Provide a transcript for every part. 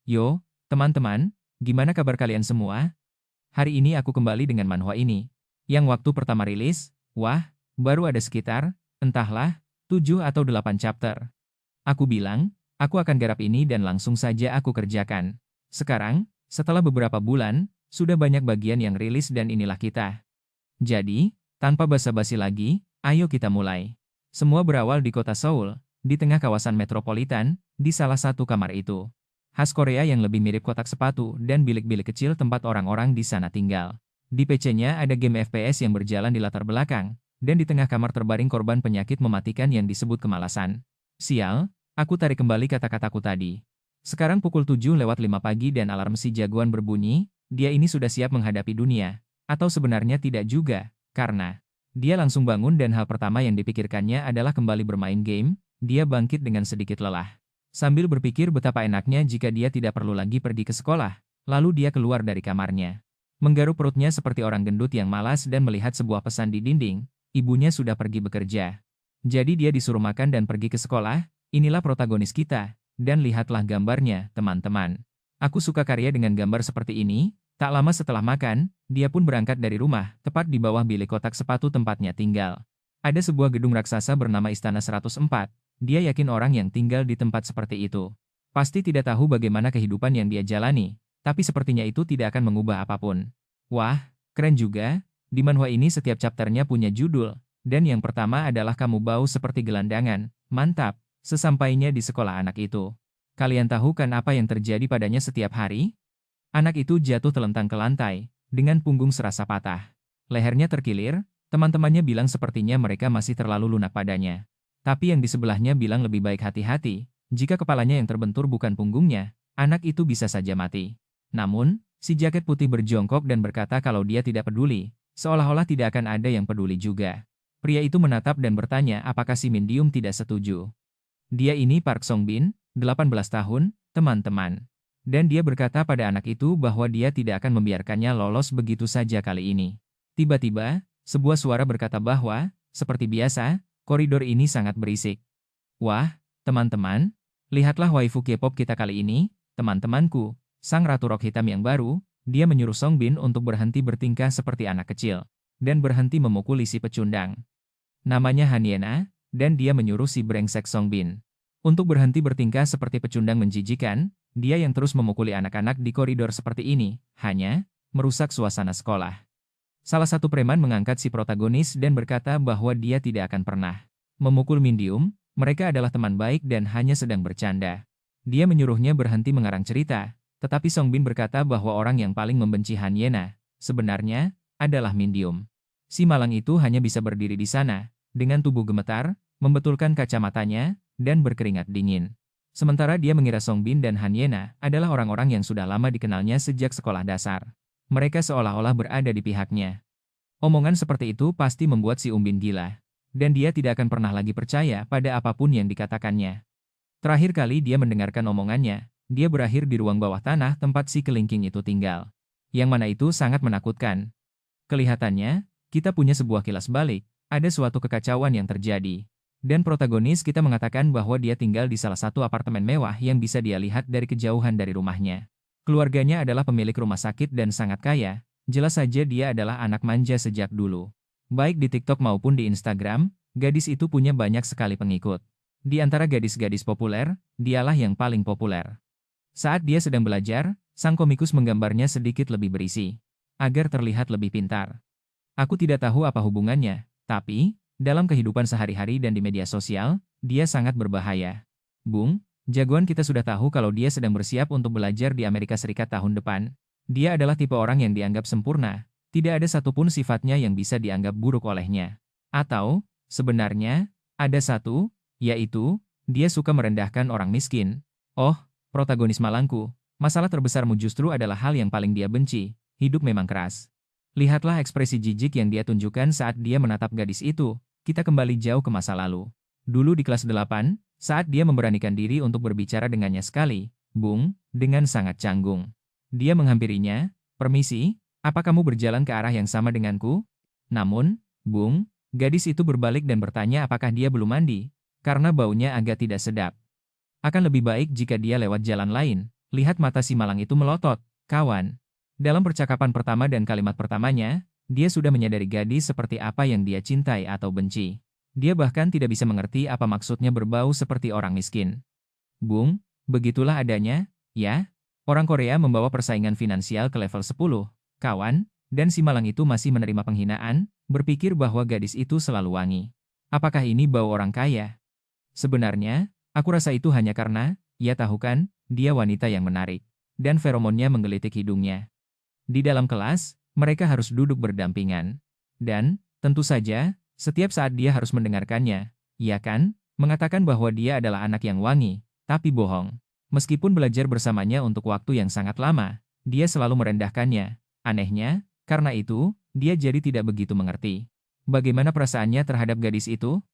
Yo, teman-teman, gimana kabar kalian semua? Hari ini aku kembali dengan manhwa ini. Yang waktu pertama rilis, wah, baru ada sekitar, entahlah, 7 atau 8 chapter. Aku bilang, aku akan garap ini dan langsung saja aku kerjakan. Sekarang, setelah beberapa bulan, sudah banyak bagian yang rilis dan inilah kita. Jadi, tanpa basa-basi lagi, ayo kita mulai. Semua berawal di kota Seoul, di tengah kawasan metropolitan, di salah satu kamar itu. Khas Korea yang lebih mirip kotak sepatu dan bilik-bilik kecil tempat orang-orang di sana tinggal. Di PC-nya ada game FPS yang berjalan di latar belakang, dan di tengah kamar terbaring korban penyakit mematikan yang disebut kemalasan. Sial, aku tarik kembali kata-kataku tadi. Sekarang pukul 7:05 pagi dan alarm si jagoan berbunyi, dia ini sudah siap menghadapi dunia. Atau sebenarnya tidak juga, karena dia langsung bangun dan hal pertama yang dipikirkannya adalah kembali bermain game, dia bangkit dengan sedikit lelah. Sambil berpikir betapa enaknya jika dia tidak perlu lagi pergi ke sekolah, lalu dia keluar dari kamarnya. Menggaruk perutnya seperti orang gendut yang malas dan melihat sebuah pesan di dinding, ibunya sudah pergi bekerja. Jadi dia disuruh makan dan pergi ke sekolah, inilah protagonis kita, dan lihatlah gambarnya, teman-teman. Aku suka karya dengan gambar seperti ini, tak lama setelah makan, dia pun berangkat dari rumah, tepat di bawah bilik kotak sepatu tempatnya tinggal. Ada sebuah gedung raksasa bernama Istana 104, dia yakin orang yang tinggal di tempat seperti itu pasti tidak tahu bagaimana kehidupan yang dia jalani, tapi sepertinya itu tidak akan mengubah apapun. Wah, keren juga, di manhwa ini setiap chapternya punya judul, dan yang pertama adalah kamu bau seperti gelandangan, mantap, sesampainya di sekolah anak itu. Kalian tahu kan apa yang terjadi padanya setiap hari? Anak itu jatuh telentang ke lantai, dengan punggung serasa patah. Lehernya terkilir, teman-temannya bilang sepertinya mereka masih terlalu lunak padanya. Tapi yang di sebelahnya bilang lebih baik hati-hati, jika kepalanya yang terbentur bukan punggungnya, anak itu bisa saja mati. Namun, si jaket putih berjongkok dan berkata kalau dia tidak peduli, seolah-olah tidak akan ada yang peduli juga. Pria itu menatap dan bertanya apakah si Mindyum tidak setuju. Dia ini Park Songbin, 18 tahun, teman-teman. Dan dia berkata pada anak itu bahwa dia tidak akan membiarkannya lolos begitu saja kali ini. Tiba-tiba, sebuah suara berkata bahwa, seperti biasa, koridor ini sangat berisik. Wah, teman-teman, lihatlah waifu K-pop kita kali ini, teman-temanku, sang ratu rok hitam yang baru, dia menyuruh Songbin untuk berhenti bertingkah seperti anak kecil, dan berhenti memukuli si pecundang. Namanya Hanyena, dan dia menyuruh si brengsek Songbin untuk berhenti bertingkah seperti pecundang menjijikan, dia yang terus memukuli anak-anak di koridor seperti ini, hanya merusak suasana sekolah. Salah satu preman mengangkat si protagonis dan berkata bahwa dia tidak akan pernah memukul Mindyum, mereka adalah teman baik dan hanya sedang bercanda. Dia menyuruhnya berhenti mengarang cerita, tetapi Songbin berkata bahwa orang yang paling membenci Hanyena, sebenarnya, adalah Mindyum. Si malang itu hanya bisa berdiri di sana, dengan tubuh gemetar, membetulkan kacamatanya, dan berkeringat dingin. Sementara dia mengira Songbin dan Hanyena adalah orang-orang yang sudah lama dikenalnya sejak sekolah dasar. Mereka seolah-olah berada di pihaknya. Omongan seperti itu pasti membuat si Umbin gila. Dan dia tidak akan pernah lagi percaya pada apapun yang dikatakannya. Terakhir kali dia mendengarkan omongannya, dia berakhir di ruang bawah tanah tempat si kelingking itu tinggal. Yang mana itu sangat menakutkan. Kelihatannya, kita punya sebuah kilas balik, ada suatu kekacauan yang terjadi. Dan protagonis kita mengatakan bahwa dia tinggal di salah satu apartemen mewah yang bisa dia lihat dari kejauhan dari rumahnya. Keluarganya adalah pemilik rumah sakit dan sangat kaya, jelas saja dia adalah anak manja sejak dulu. Baik di TikTok maupun di Instagram, gadis itu punya banyak sekali pengikut. Di antara gadis-gadis populer, dialah yang paling populer. Saat dia sedang belajar, sang komikus menggambarnya sedikit lebih berisi, agar terlihat lebih pintar. Aku tidak tahu apa hubungannya, tapi, dalam kehidupan sehari-hari dan di media sosial, dia sangat berbahaya. Bung, jagoan kita sudah tahu kalau dia sedang bersiap untuk belajar di Amerika Serikat tahun depan. Dia adalah tipe orang yang dianggap sempurna, tidak ada satupun sifatnya yang bisa dianggap buruk olehnya. Atau, sebenarnya, ada satu, yaitu, dia suka merendahkan orang miskin. Oh, protagonis malangku, masalah terbesarmu justru adalah hal yang paling dia benci, hidup memang keras. Lihatlah ekspresi jijik yang dia tunjukkan saat dia menatap gadis itu, kita kembali jauh ke masa lalu. Dulu di kelas 8, saat dia memberanikan diri untuk berbicara dengannya sekali, Bung, dengan sangat canggung. Dia menghampirinya, permisi, apa kamu berjalan ke arah yang sama denganku? Namun, Bung, gadis itu berbalik dan bertanya apakah dia belum mandi, karena baunya agak tidak sedap. Akan lebih baik jika dia lewat jalan lain, Lihat mata si malang itu melotot, kawan. Dalam percakapan pertama dan kalimat pertamanya, dia sudah menyadari gadis seperti apa yang dia cintai atau benci. Dia bahkan tidak bisa mengerti apa maksudnya berbau seperti orang miskin. Bung, begitulah adanya, ya. Orang Korea membawa persaingan finansial ke level 10, kawan, dan si malang itu masih menerima penghinaan, berpikir bahwa gadis itu selalu wangi. Apakah ini bau orang kaya? Sebenarnya, aku rasa itu hanya karena, ya tahu kan, dia wanita yang menarik. Dan feromonnya menggelitik hidungnya. Di dalam kelas, mereka harus duduk berdampingan. Dan, tentu saja, setiap saat dia harus mendengarkannya, ya kan, mengatakan bahwa dia adalah anak yang wangi, tapi bohong. Meskipun belajar bersamanya untuk waktu yang sangat lama, dia selalu merendahkannya. Anehnya, karena itu, dia jadi tidak begitu mengerti. Bagaimana perasaannya terhadap gadis itu?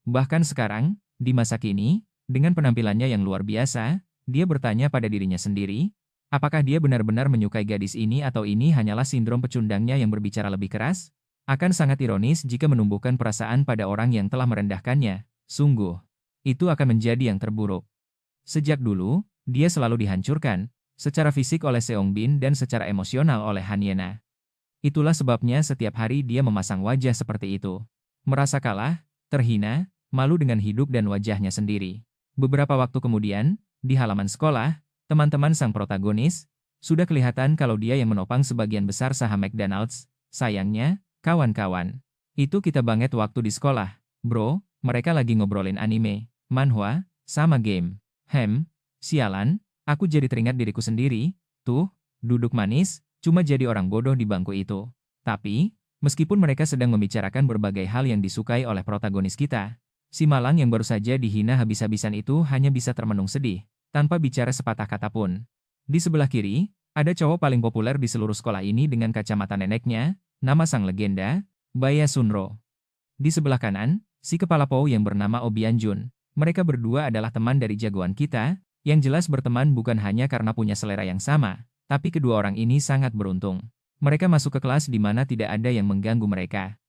Bahkan sekarang, di masa kini, dengan penampilannya yang luar biasa, dia bertanya pada dirinya sendiri, apakah dia benar-benar menyukai gadis ini atau ini hanyalah sindrom pecundangnya yang berbicara lebih keras? Akan sangat ironis jika menumbuhkan perasaan pada orang yang telah merendahkannya. Sungguh, itu akan menjadi yang terburuk. Sejak dulu, dia selalu dihancurkan, secara fisik oleh Seong Bin dan secara emosional oleh Han Yena. Itulah sebabnya setiap hari dia memasang wajah seperti itu. Merasa kalah, terhina, malu dengan hidup dan wajahnya sendiri. Beberapa waktu kemudian, di halaman sekolah, teman-teman sang protagonis, sudah kelihatan kalau dia yang menopang sebagian besar saham McDonald's. Sayangnya, kawan-kawan, itu kita banget waktu di sekolah. Bro, mereka lagi ngobrolin anime, manhwa, sama game. Sialan, aku jadi teringat diriku sendiri, tuh, duduk manis, cuma jadi orang bodoh di bangku itu. Tapi, meskipun mereka sedang membicarakan berbagai hal yang disukai oleh protagonis kita, si malang yang baru saja dihina habis-habisan itu hanya bisa termenung sedih, tanpa bicara sepatah kata pun. Di sebelah kiri, ada cowok paling populer di seluruh sekolah ini dengan kacamata neneknya, nama sang legenda, Baya Sunro. Di sebelah kanan, si kepala Pou yang bernama Oh Byung-jun. Mereka berdua adalah teman dari jagoan kita, yang jelas berteman bukan hanya karena punya selera yang sama, tapi kedua orang ini sangat beruntung. Mereka masuk ke kelas di mana tidak ada yang mengganggu mereka.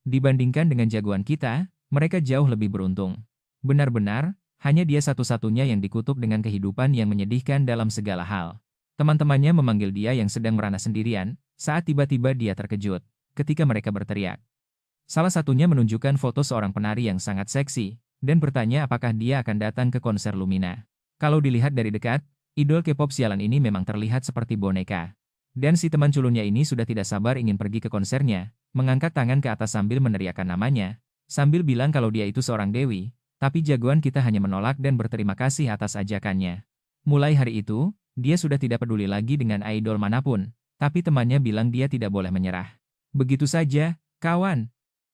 Dibandingkan dengan jagoan kita, mereka jauh lebih beruntung. Benar-benar, hanya dia satu-satunya yang dikutuk dengan kehidupan yang menyedihkan dalam segala hal. Teman-temannya memanggil dia yang sedang merana sendirian, saat tiba-tiba dia terkejut, ketika mereka berteriak. Salah satunya menunjukkan foto seorang penari yang sangat seksi, dan bertanya apakah dia akan datang ke konser Lumina. Kalau dilihat dari dekat, idol K-pop sialan ini memang terlihat seperti boneka. Dan si teman culunnya ini sudah tidak sabar ingin pergi ke konsernya, mengangkat tangan ke atas sambil meneriakkan namanya, sambil bilang kalau dia itu seorang dewi, tapi jagoan kita hanya menolak dan berterima kasih atas ajakannya. Mulai hari itu, dia sudah tidak peduli lagi dengan idol manapun, tapi temannya bilang dia tidak boleh menyerah. Begitu saja, kawan.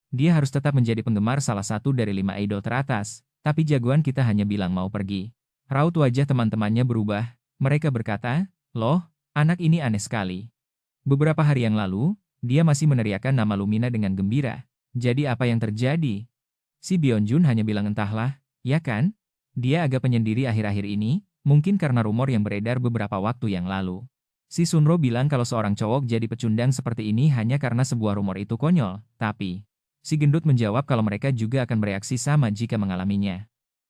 Dia harus tetap menjadi penggemar salah satu dari 5 idol teratas, tapi jagoan kita hanya bilang mau pergi. Raut wajah teman-temannya berubah, mereka berkata, loh, anak ini aneh sekali. Beberapa hari yang lalu, dia masih meneriakkan nama Lumina dengan gembira. Jadi apa yang terjadi? Si Byung-jun hanya bilang entahlah, ya kan? Dia agak penyendiri akhir-akhir ini, mungkin karena rumor yang beredar beberapa waktu yang lalu. Si Sunro bilang kalau seorang cowok jadi pecundang seperti ini hanya karena sebuah rumor itu konyol, tapi si gendut menjawab kalau mereka juga akan bereaksi sama jika mengalaminya.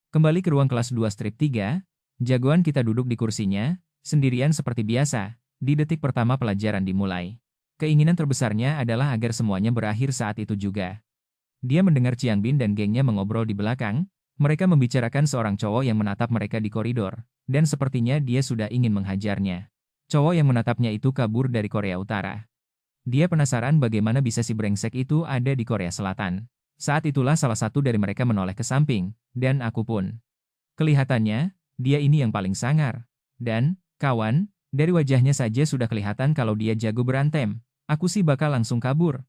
Kembali ke ruang kelas 2 strip 3, jagoan kita duduk di kursinya, sendirian seperti biasa, di detik pertama pelajaran dimulai. Keinginan terbesarnya adalah agar semuanya berakhir saat itu juga. Dia mendengar Chiang Bin dan gengnya mengobrol di belakang, mereka membicarakan seorang cowok yang menatap mereka di koridor, dan sepertinya dia sudah ingin menghajarnya. Cowok yang menatapnya itu kabur dari Korea Utara. Dia penasaran bagaimana bisa si brengsek itu ada di Korea Selatan. Saat itulah salah satu dari mereka menoleh ke samping, dan aku pun. Kelihatannya, dia ini yang paling sangar. Dan, kawan, dari wajahnya saja sudah kelihatan kalau dia jago berantem. Aku sih bakal langsung kabur.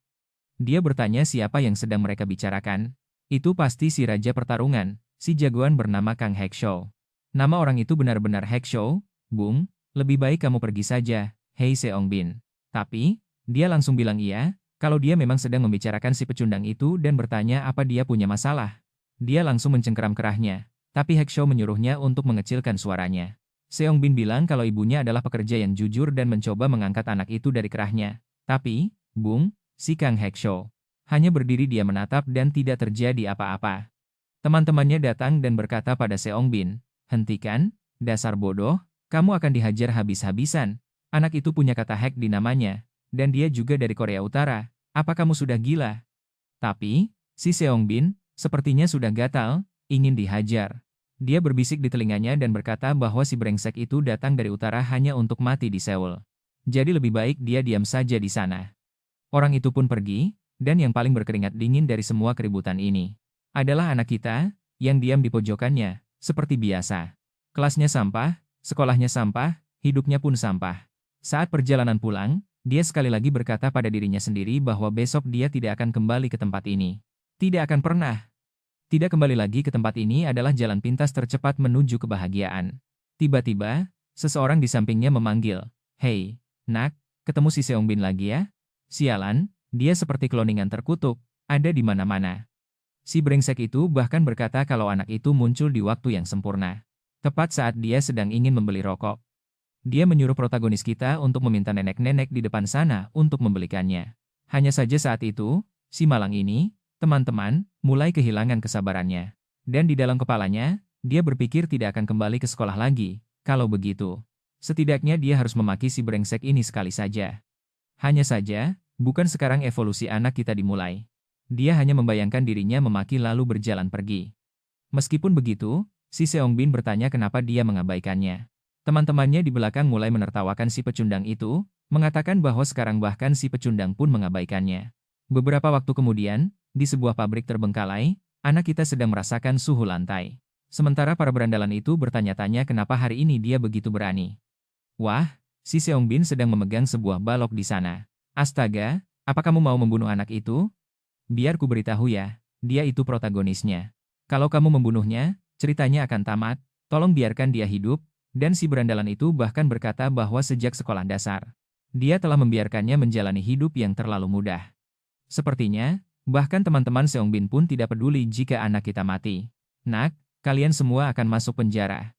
Dia bertanya siapa yang sedang mereka bicarakan. Itu pasti si raja pertarungan, si jagoan bernama Kang Haekshaw. Nama orang itu benar-benar Haekshaw, Bung, lebih baik kamu pergi saja, hei Seong Bin. Tapi, dia langsung bilang iya, kalau dia memang sedang membicarakan si pecundang itu dan bertanya apa dia punya masalah. Dia langsung mencengkeram kerahnya, tapi Haekshaw menyuruhnya untuk mengecilkan suaranya. Seong Bin bilang kalau ibunya adalah pekerja yang jujur dan mencoba mengangkat anak itu dari kerahnya. Tapi, Bung, si Kang Haekshaw hanya berdiri dia menatap dan tidak terjadi apa-apa. Teman-temannya datang dan berkata pada Seong Bin, hentikan, dasar bodoh, Kamu akan dihajar habis-habisan. Anak itu punya kata hack di namanya, dan dia juga dari Korea Utara. Apa kamu sudah gila? Tapi, si Seongbin, sepertinya sudah gatal, ingin dihajar. Dia berbisik di telinganya dan berkata bahwa si brengsek itu datang dari utara hanya untuk mati di Seoul. Jadi lebih baik dia diam saja di sana. Orang itu pun pergi, dan yang paling berkeringat dingin dari semua keributan ini adalah anak kita, yang diam di pojokannya, seperti biasa. Kelasnya sampah, sekolahnya sampah, hidupnya pun sampah. Saat perjalanan pulang, dia sekali lagi berkata pada dirinya sendiri bahwa besok dia tidak akan kembali ke tempat ini. Tidak akan pernah. Tidak kembali lagi ke tempat ini adalah jalan pintas tercepat menuju kebahagiaan. Tiba-tiba, seseorang di sampingnya memanggil, "Hei, nak, ketemu si Seongbin lagi ya?" Sialan, dia seperti kloningan terkutuk, ada di mana-mana. Si brengsek itu bahkan berkata kalau anak itu muncul di waktu yang sempurna. Tepat saat dia sedang ingin membeli rokok. Dia menyuruh protagonis kita untuk meminta nenek-nenek di depan sana untuk membelikannya. Hanya saja saat itu, si malang ini, teman-teman, mulai kehilangan kesabarannya. Dan di dalam kepalanya, dia berpikir tidak akan kembali ke sekolah lagi. Kalau begitu, setidaknya dia harus memaki si brengsek ini sekali saja. Hanya saja, bukan sekarang evolusi anak kita dimulai. Dia hanya membayangkan dirinya memaki lalu berjalan pergi. Meskipun begitu, si Seongbin bertanya kenapa dia mengabaikannya. Teman-temannya di belakang mulai menertawakan si pecundang itu, mengatakan bahwa sekarang bahkan si pecundang pun mengabaikannya. Beberapa waktu kemudian, di sebuah pabrik terbengkalai, anak kita sedang merasakan suhu lantai. Sementara para berandalan itu bertanya-tanya kenapa hari ini dia begitu berani. Wah, si Seongbin sedang memegang sebuah balok di sana. Astaga, apa kamu mau membunuh anak itu? Biar ku beritahu ya, dia itu protagonisnya. Kalau kamu membunuhnya, ceritanya akan tamat, tolong biarkan dia hidup, dan si berandalan itu bahkan berkata bahwa sejak sekolah dasar, dia telah membiarkannya menjalani hidup yang terlalu mudah. Sepertinya, bahkan teman-teman Seongbin pun tidak peduli jika anak kita mati. Nak, kalian semua akan masuk penjara.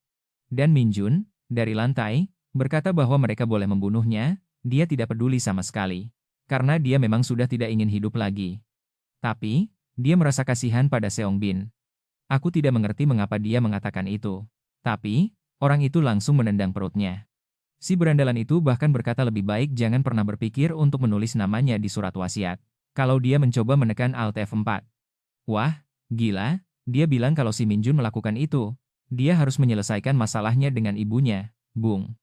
Dan Minjun, dari lantai, berkata bahwa mereka boleh membunuhnya, dia tidak peduli sama sekali. Karena dia memang sudah tidak ingin hidup lagi. Tapi, dia merasa kasihan pada Seongbin. Aku tidak mengerti mengapa dia mengatakan itu. Tapi, orang itu langsung menendang perutnya. Si berandalan itu bahkan berkata lebih baik jangan pernah berpikir untuk menulis namanya di surat wasiat. Kalau dia mencoba menekan Alt F4. Wah, gila, dia bilang kalau si Minjun melakukan itu, dia harus menyelesaikan masalahnya dengan ibunya, Bung.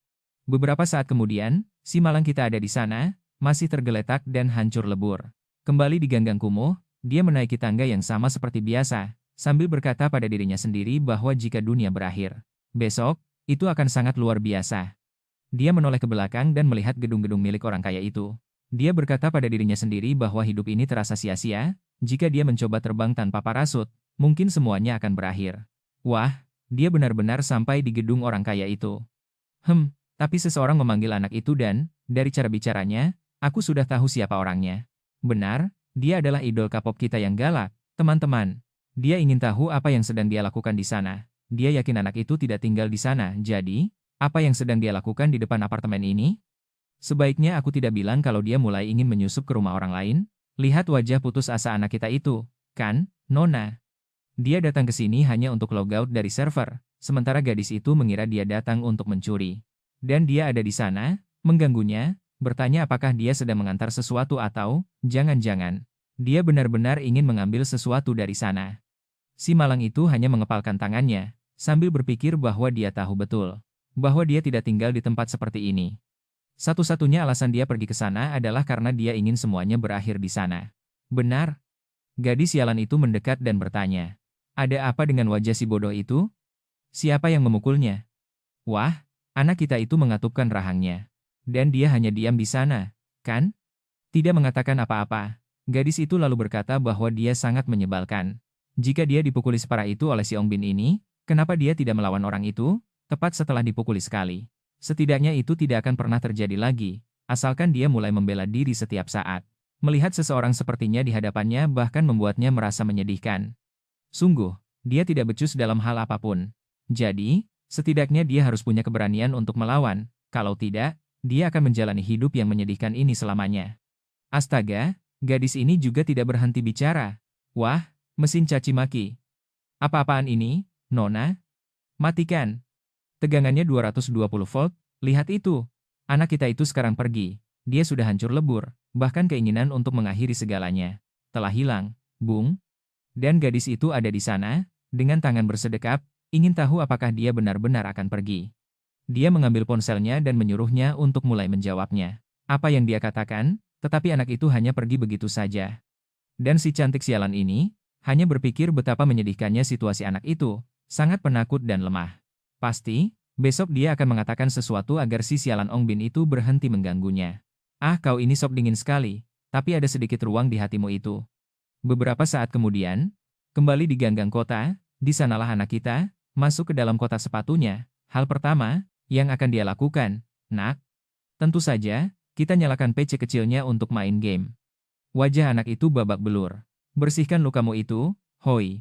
Beberapa saat kemudian, si malang kita ada di sana, masih tergeletak dan hancur lebur. Kembali di ganggang kumuh, dia menaiki tangga yang sama seperti biasa, sambil berkata pada dirinya sendiri bahwa jika dunia berakhir, besok, itu akan sangat luar biasa. Dia menoleh ke belakang dan melihat gedung-gedung milik orang kaya itu. Dia berkata pada dirinya sendiri bahwa hidup ini terasa sia-sia, jika dia mencoba terbang tanpa parasut, mungkin semuanya akan berakhir. Wah, dia benar-benar sampai di gedung orang kaya itu. Tapi seseorang memanggil anak itu dan, dari cara bicaranya, aku sudah tahu siapa orangnya. Benar, dia adalah idol K-pop kita yang galak, teman-teman. Dia ingin tahu apa yang sedang dia lakukan di sana. Dia yakin anak itu tidak tinggal di sana, jadi, apa yang sedang dia lakukan di depan apartemen ini? Sebaiknya aku tidak bilang kalau dia mulai ingin menyusup ke rumah orang lain. Lihat wajah putus asa anak kita itu, kan, Nona? Dia datang ke sini hanya untuk logout dari server, sementara gadis itu mengira dia datang untuk mencuri. Dan dia ada di sana, mengganggunya, bertanya apakah dia sedang mengantar sesuatu atau, jangan-jangan, dia benar-benar ingin mengambil sesuatu dari sana. Si malang itu hanya mengepalkan tangannya, sambil berpikir bahwa dia tahu betul, bahwa dia tidak tinggal di tempat seperti ini. Satu-satunya alasan dia pergi ke sana adalah karena dia ingin semuanya berakhir di sana. Benar? Gadis sialan itu mendekat dan bertanya, ada apa dengan wajah si bodoh itu? Siapa yang memukulnya? Wah, anak kita itu mengatupkan rahangnya. Dan dia hanya diam di sana, kan? Tidak mengatakan apa-apa. Gadis itu lalu berkata bahwa dia sangat menyebalkan. Jika dia dipukuli separah itu oleh si Ongbin ini, kenapa dia tidak melawan orang itu, tepat setelah dipukuli sekali? Setidaknya itu tidak akan pernah terjadi lagi, asalkan dia mulai membela diri setiap saat. Melihat seseorang sepertinya di hadapannya bahkan membuatnya merasa menyedihkan. Sungguh, dia tidak becus dalam hal apapun. Jadi, setidaknya dia harus punya keberanian untuk melawan, kalau tidak, dia akan menjalani hidup yang menyedihkan ini selamanya. Astaga, gadis ini juga tidak berhenti bicara. Wah, mesin caci maki. Apa-apaan ini, Nona? Matikan. Tegangannya 220 volt, lihat itu. Anak kita itu sekarang pergi. Dia sudah hancur lebur, bahkan keinginan untuk mengakhiri segalanya telah hilang, Bung. Dan gadis itu ada di sana, dengan tangan bersedekap, ingin tahu apakah dia benar-benar akan pergi. Dia mengambil ponselnya dan menyuruhnya untuk mulai menjawabnya. Apa yang dia katakan, tetapi anak itu hanya pergi begitu saja. Dan si cantik sialan ini, hanya berpikir betapa menyedihkannya situasi anak itu, sangat penakut dan lemah. Pasti, besok dia akan mengatakan sesuatu agar si sialan Ong Bin itu berhenti mengganggunya. Ah, kau ini sok dingin sekali, tapi ada sedikit ruang di hatimu itu. Beberapa saat kemudian, kembali di ganggang kota, di sanalah anak kita, masuk ke dalam kotak sepatunya. Hal pertama, yang akan dia lakukan, nak, tentu saja, kita nyalakan PC kecilnya untuk main game. Wajah anak itu babak belur. Bersihkan lukamu itu, Hoi.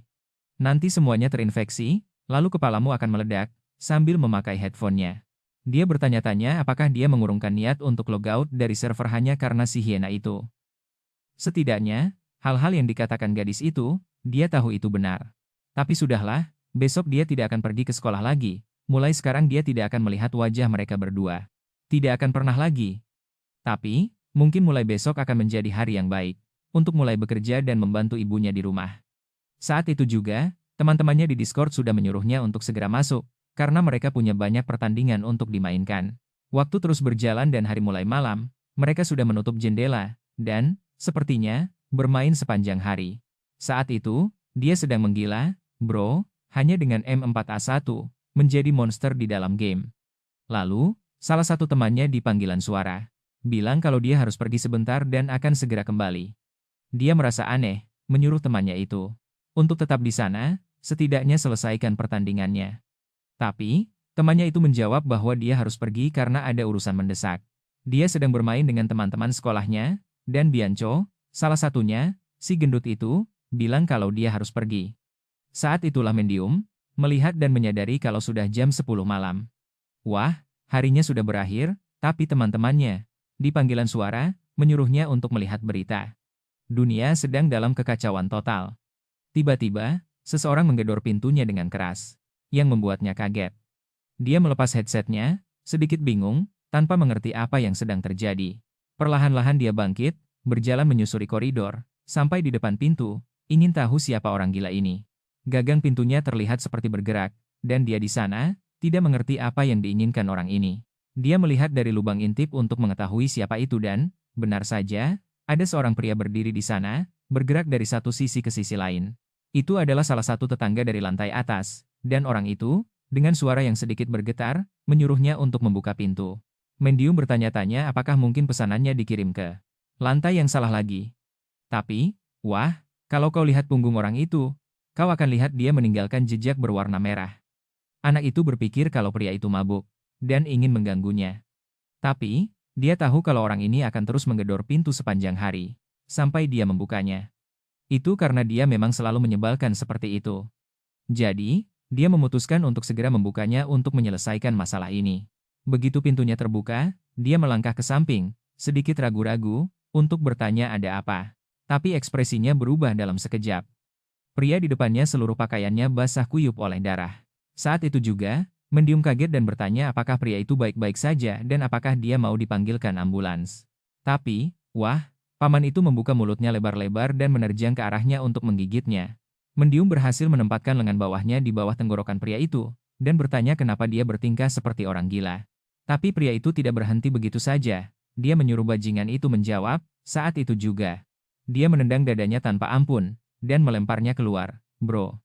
Nanti semuanya terinfeksi, lalu kepalamu akan meledak, sambil memakai headphone-nya. Dia bertanya-tanya apakah dia mengurungkan niat untuk logout dari server hanya karena si hiena itu. Setidaknya, hal-hal yang dikatakan gadis itu, dia tahu itu benar. Tapi sudahlah, besok dia tidak akan pergi ke sekolah lagi. Mulai sekarang dia tidak akan melihat wajah mereka berdua. Tidak akan pernah lagi. Tapi, mungkin mulai besok akan menjadi hari yang baik, untuk mulai bekerja dan membantu ibunya di rumah. Saat itu juga, teman-temannya di Discord sudah menyuruhnya untuk segera masuk, karena mereka punya banyak pertandingan untuk dimainkan. Waktu terus berjalan dan hari mulai malam, mereka sudah menutup jendela, dan, sepertinya, bermain sepanjang hari. Saat itu, dia sedang menggila, bro, hanya dengan M4A1, menjadi monster di dalam game. Lalu, salah satu temannya di panggilan suara, bilang kalau dia harus pergi sebentar dan akan segera kembali. Dia merasa aneh, menyuruh temannya itu untuk tetap di sana, setidaknya selesaikan pertandingannya. Tapi, temannya itu menjawab bahwa dia harus pergi karena ada urusan mendesak. Dia sedang bermain dengan teman-teman sekolahnya, dan Bianco, salah satunya, si gendut itu, bilang kalau dia harus pergi. Saat itulah Mendium melihat dan menyadari kalau sudah jam 10 malam. Wah, harinya sudah berakhir, tapi teman-temannya, di panggilan suara, menyuruhnya untuk melihat berita. Dunia sedang dalam kekacauan total. Tiba-tiba, seseorang menggedor pintunya dengan keras, yang membuatnya kaget. Dia melepas headsetnya, sedikit bingung, tanpa mengerti apa yang sedang terjadi. Perlahan-lahan dia bangkit, berjalan menyusuri koridor, sampai di depan pintu, ingin tahu siapa orang gila ini. Gagang pintunya terlihat seperti bergerak, dan dia di sana, tidak mengerti apa yang diinginkan orang ini. Dia melihat dari lubang intip untuk mengetahui siapa itu dan, benar saja, ada seorang pria berdiri di sana, bergerak dari satu sisi ke sisi lain. Itu adalah salah satu tetangga dari lantai atas, dan orang itu, dengan suara yang sedikit bergetar, menyuruhnya untuk membuka pintu. Mendium bertanya-tanya apakah mungkin pesanannya dikirim ke lantai yang salah lagi. Tapi, wah, kalau kau lihat punggung orang itu, kau akan lihat dia meninggalkan jejak berwarna merah. Anak itu berpikir kalau pria itu mabuk, dan ingin mengganggunya. Tapi, dia tahu kalau orang ini akan terus menggedor pintu sepanjang hari, sampai dia membukanya. Itu karena dia memang selalu menyebalkan seperti itu. Jadi, dia memutuskan untuk segera membukanya untuk menyelesaikan masalah ini. Begitu pintunya terbuka, dia melangkah ke samping, sedikit ragu-ragu, untuk bertanya ada apa. Tapi ekspresinya berubah dalam sekejap. Pria di depannya seluruh pakaiannya basah kuyup oleh darah. Saat itu juga, Mendium kaget dan bertanya apakah pria itu baik-baik saja dan apakah dia mau dipanggilkan ambulans. Tapi, wah, paman itu membuka mulutnya lebar-lebar dan menerjang ke arahnya untuk menggigitnya. Mendium berhasil menempatkan lengan bawahnya di bawah tenggorokan pria itu, dan bertanya kenapa dia bertingkah seperti orang gila. Tapi pria itu tidak berhenti begitu saja. Dia menyuruh bajingan itu menjawab, saat itu juga. Dia menendang dadanya tanpa ampun, dan melemparnya keluar. Bro.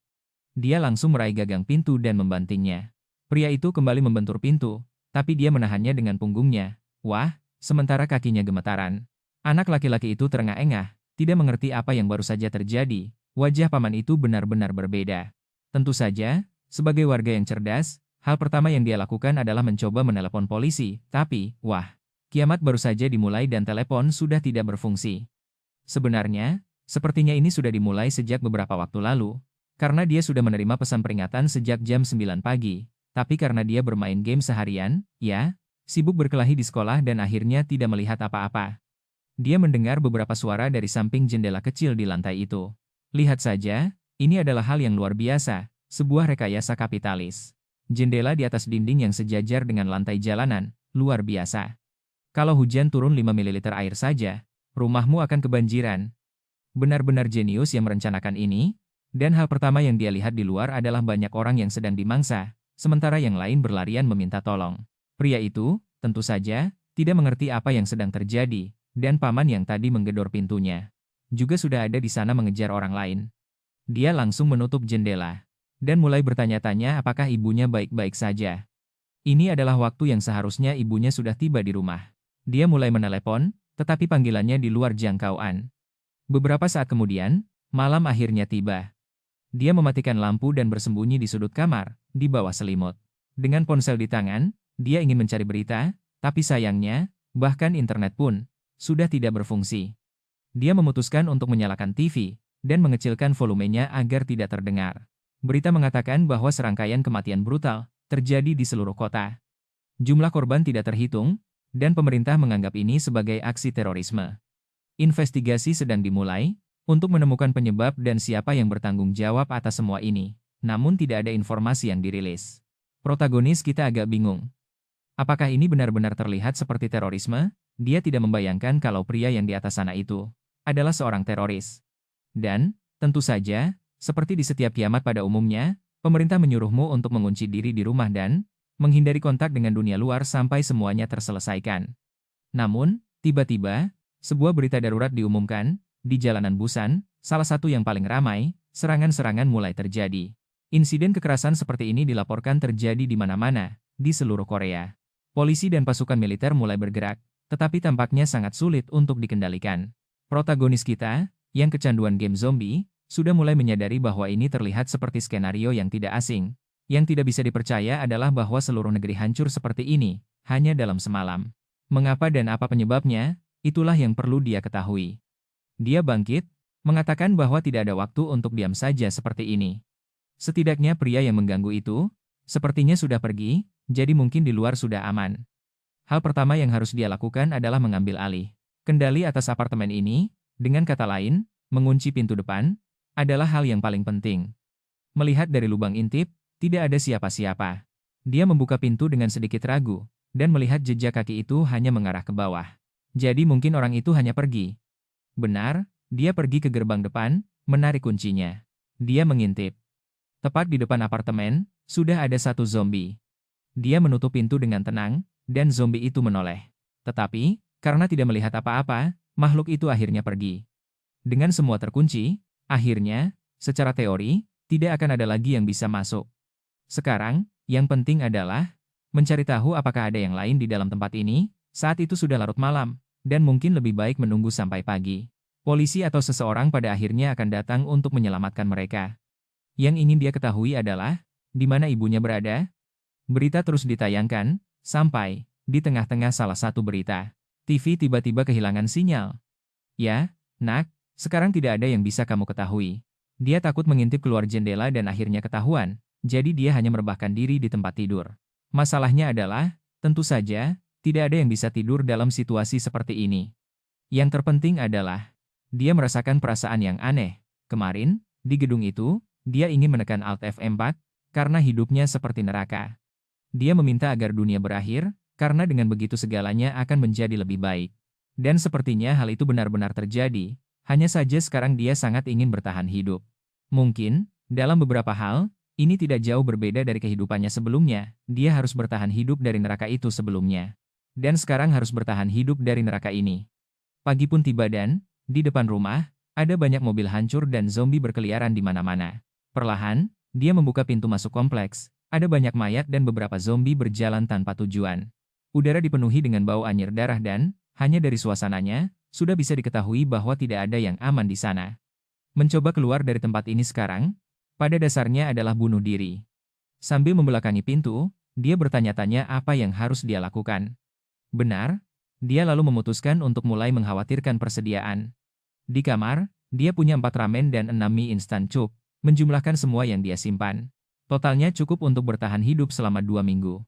Dia langsung meraih gagang pintu dan membantingnya. Pria itu kembali membentur pintu, tapi dia menahannya dengan punggungnya. Wah, sementara kakinya gemetaran. Anak laki-laki itu terengah-engah, tidak mengerti apa yang baru saja terjadi. Wajah paman itu benar-benar berbeda. Tentu saja, sebagai warga yang cerdas, hal pertama yang dia lakukan adalah mencoba menelepon polisi, tapi, wah, kiamat baru saja dimulai dan telepon sudah tidak berfungsi. Sebenarnya, sepertinya ini sudah dimulai sejak beberapa waktu lalu, karena dia sudah menerima pesan peringatan sejak jam 9 pagi, tapi karena dia bermain game seharian, ya, sibuk berkelahi di sekolah dan akhirnya tidak melihat apa-apa. Dia mendengar beberapa suara dari samping jendela kecil di lantai itu. Lihat saja, ini adalah hal yang luar biasa, sebuah rekayasa kapitalis. Jendela di atas dinding yang sejajar dengan lantai jalanan, luar biasa. Kalau hujan turun 5 ml air saja, rumahmu akan kebanjiran. Benar-benar jenius yang merencanakan ini, dan hal pertama yang dia lihat di luar adalah banyak orang yang sedang dimangsa, sementara yang lain berlarian meminta tolong. Pria itu, tentu saja, tidak mengerti apa yang sedang terjadi, dan paman yang tadi menggedor pintunya juga sudah ada di sana mengejar orang lain. Dia langsung menutup jendela dan mulai bertanya-tanya apakah ibunya baik-baik saja. Ini adalah waktu yang seharusnya ibunya sudah tiba di rumah. Dia mulai menelepon, tetapi panggilannya di luar jangkauan. Beberapa saat kemudian, malam akhirnya tiba. Dia mematikan lampu dan bersembunyi di sudut kamar, di bawah selimut. Dengan ponsel di tangan, dia ingin mencari berita, tapi sayangnya, bahkan internet pun sudah tidak berfungsi. Dia memutuskan untuk menyalakan TV dan mengecilkan volumenya agar tidak terdengar. Berita mengatakan bahwa serangkaian kematian brutal terjadi di seluruh kota. Jumlah korban tidak terhitung, dan pemerintah menganggap ini sebagai aksi terorisme. Investigasi sedang dimulai untuk menemukan penyebab dan siapa yang bertanggung jawab atas semua ini, namun tidak ada informasi yang dirilis. Protagonis kita agak bingung. Apakah ini benar-benar terlihat seperti terorisme? Dia tidak membayangkan kalau pria yang di atas sana itu adalah seorang teroris. Dan, tentu saja, seperti di setiap kiamat pada umumnya, pemerintah menyuruhmu untuk mengunci diri di rumah dan menghindari kontak dengan dunia luar sampai semuanya terselesaikan. Namun, tiba-tiba, sebuah berita darurat diumumkan, di jalanan Busan, salah satu yang paling ramai, serangan-serangan mulai terjadi. Insiden kekerasan seperti ini dilaporkan terjadi di mana-mana, di seluruh Korea. Polisi dan pasukan militer mulai bergerak, tetapi tampaknya sangat sulit untuk dikendalikan. Protagonis kita, yang kecanduan game zombie, sudah mulai menyadari bahwa ini terlihat seperti skenario yang tidak asing. Yang tidak bisa dipercaya adalah bahwa seluruh negeri hancur seperti ini, hanya dalam semalam. Mengapa dan apa penyebabnya, itulah yang perlu dia ketahui. Dia bangkit, mengatakan bahwa tidak ada waktu untuk diam saja seperti ini. Setidaknya pria yang mengganggu itu, sepertinya sudah pergi, jadi mungkin di luar sudah aman. Hal pertama yang harus dia lakukan adalah mengambil alih kendali atas apartemen ini, dengan kata lain, mengunci pintu depan, adalah hal yang paling penting. Melihat dari lubang intip, tidak ada siapa-siapa. Dia membuka pintu dengan sedikit ragu, dan melihat jejak kaki itu hanya mengarah ke bawah. Jadi mungkin orang itu hanya pergi. Benar, dia pergi ke gerbang depan, menarik kuncinya. Dia mengintip. Tepat di depan apartemen, sudah ada satu zombie. Dia menutup pintu dengan tenang, dan zombie itu menoleh. Tetapi, karena tidak melihat apa-apa, makhluk itu akhirnya pergi. Dengan semua terkunci, akhirnya, secara teori, tidak akan ada lagi yang bisa masuk. Sekarang, yang penting adalah mencari tahu apakah ada yang lain di dalam tempat ini. Saat itu sudah larut malam, dan mungkin lebih baik menunggu sampai pagi. Polisi atau seseorang pada akhirnya akan datang untuk menyelamatkan mereka. Yang ingin dia ketahui adalah, di mana ibunya berada. Berita terus ditayangkan, sampai di tengah-tengah salah satu berita. TV tiba-tiba kehilangan sinyal. Ya, nak, sekarang tidak ada yang bisa kamu ketahui. Dia takut mengintip keluar jendela dan akhirnya ketahuan, jadi dia hanya merebahkan diri di tempat tidur. Masalahnya adalah, tentu saja, tidak ada yang bisa tidur dalam situasi seperti ini. Yang terpenting adalah, dia merasakan perasaan yang aneh. Kemarin, di gedung itu, dia ingin menekan Alt F4, karena hidupnya seperti neraka. Dia meminta agar dunia berakhir, karena dengan begitu segalanya akan menjadi lebih baik. Dan sepertinya hal itu benar-benar terjadi, hanya saja sekarang dia sangat ingin bertahan hidup. Mungkin, dalam beberapa hal, ini tidak jauh berbeda dari kehidupannya sebelumnya, dia harus bertahan hidup dari neraka itu sebelumnya. Dan sekarang harus bertahan hidup dari neraka ini. Pagi pun tiba dan, di depan rumah, ada banyak mobil hancur dan zombie berkeliaran di mana-mana. Perlahan, dia membuka pintu masuk kompleks, ada banyak mayat dan beberapa zombie berjalan tanpa tujuan. Udara dipenuhi dengan bau anyir darah dan, hanya dari suasananya, sudah bisa diketahui bahwa tidak ada yang aman di sana. Mencoba keluar dari tempat ini sekarang, pada dasarnya adalah bunuh diri. Sambil membelakangi pintu, dia bertanya-tanya apa yang harus dia lakukan. Benar, dia lalu memutuskan untuk mulai mengkhawatirkan persediaan. Di kamar, dia punya 4 ramen dan 6 mie instan cup, menjumlahkan semua yang dia simpan. Totalnya cukup untuk bertahan hidup selama 2 minggu.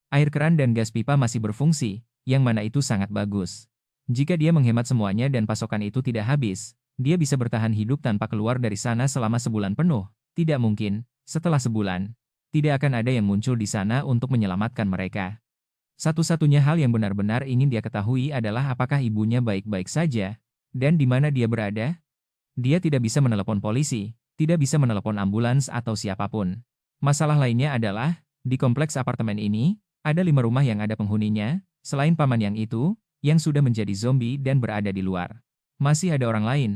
Air keran dan gas pipa masih berfungsi, yang mana itu sangat bagus. Jika dia menghemat semuanya dan pasokan itu tidak habis, dia bisa bertahan hidup tanpa keluar dari sana selama sebulan penuh. Tidak mungkin, setelah sebulan. tidak akan ada yang muncul di sana untuk menyelamatkan mereka. Satu-satunya hal yang benar-benar ingin dia ketahui adalah apakah ibunya baik-baik saja, dan di mana dia berada. Dia tidak bisa menelepon polisi, tidak bisa menelepon ambulans atau siapapun. Masalah lainnya adalah, di kompleks apartemen ini, ada 5 rumah yang ada penghuninya, selain paman yang itu, yang sudah menjadi zombie dan berada di luar. Masih ada orang lain.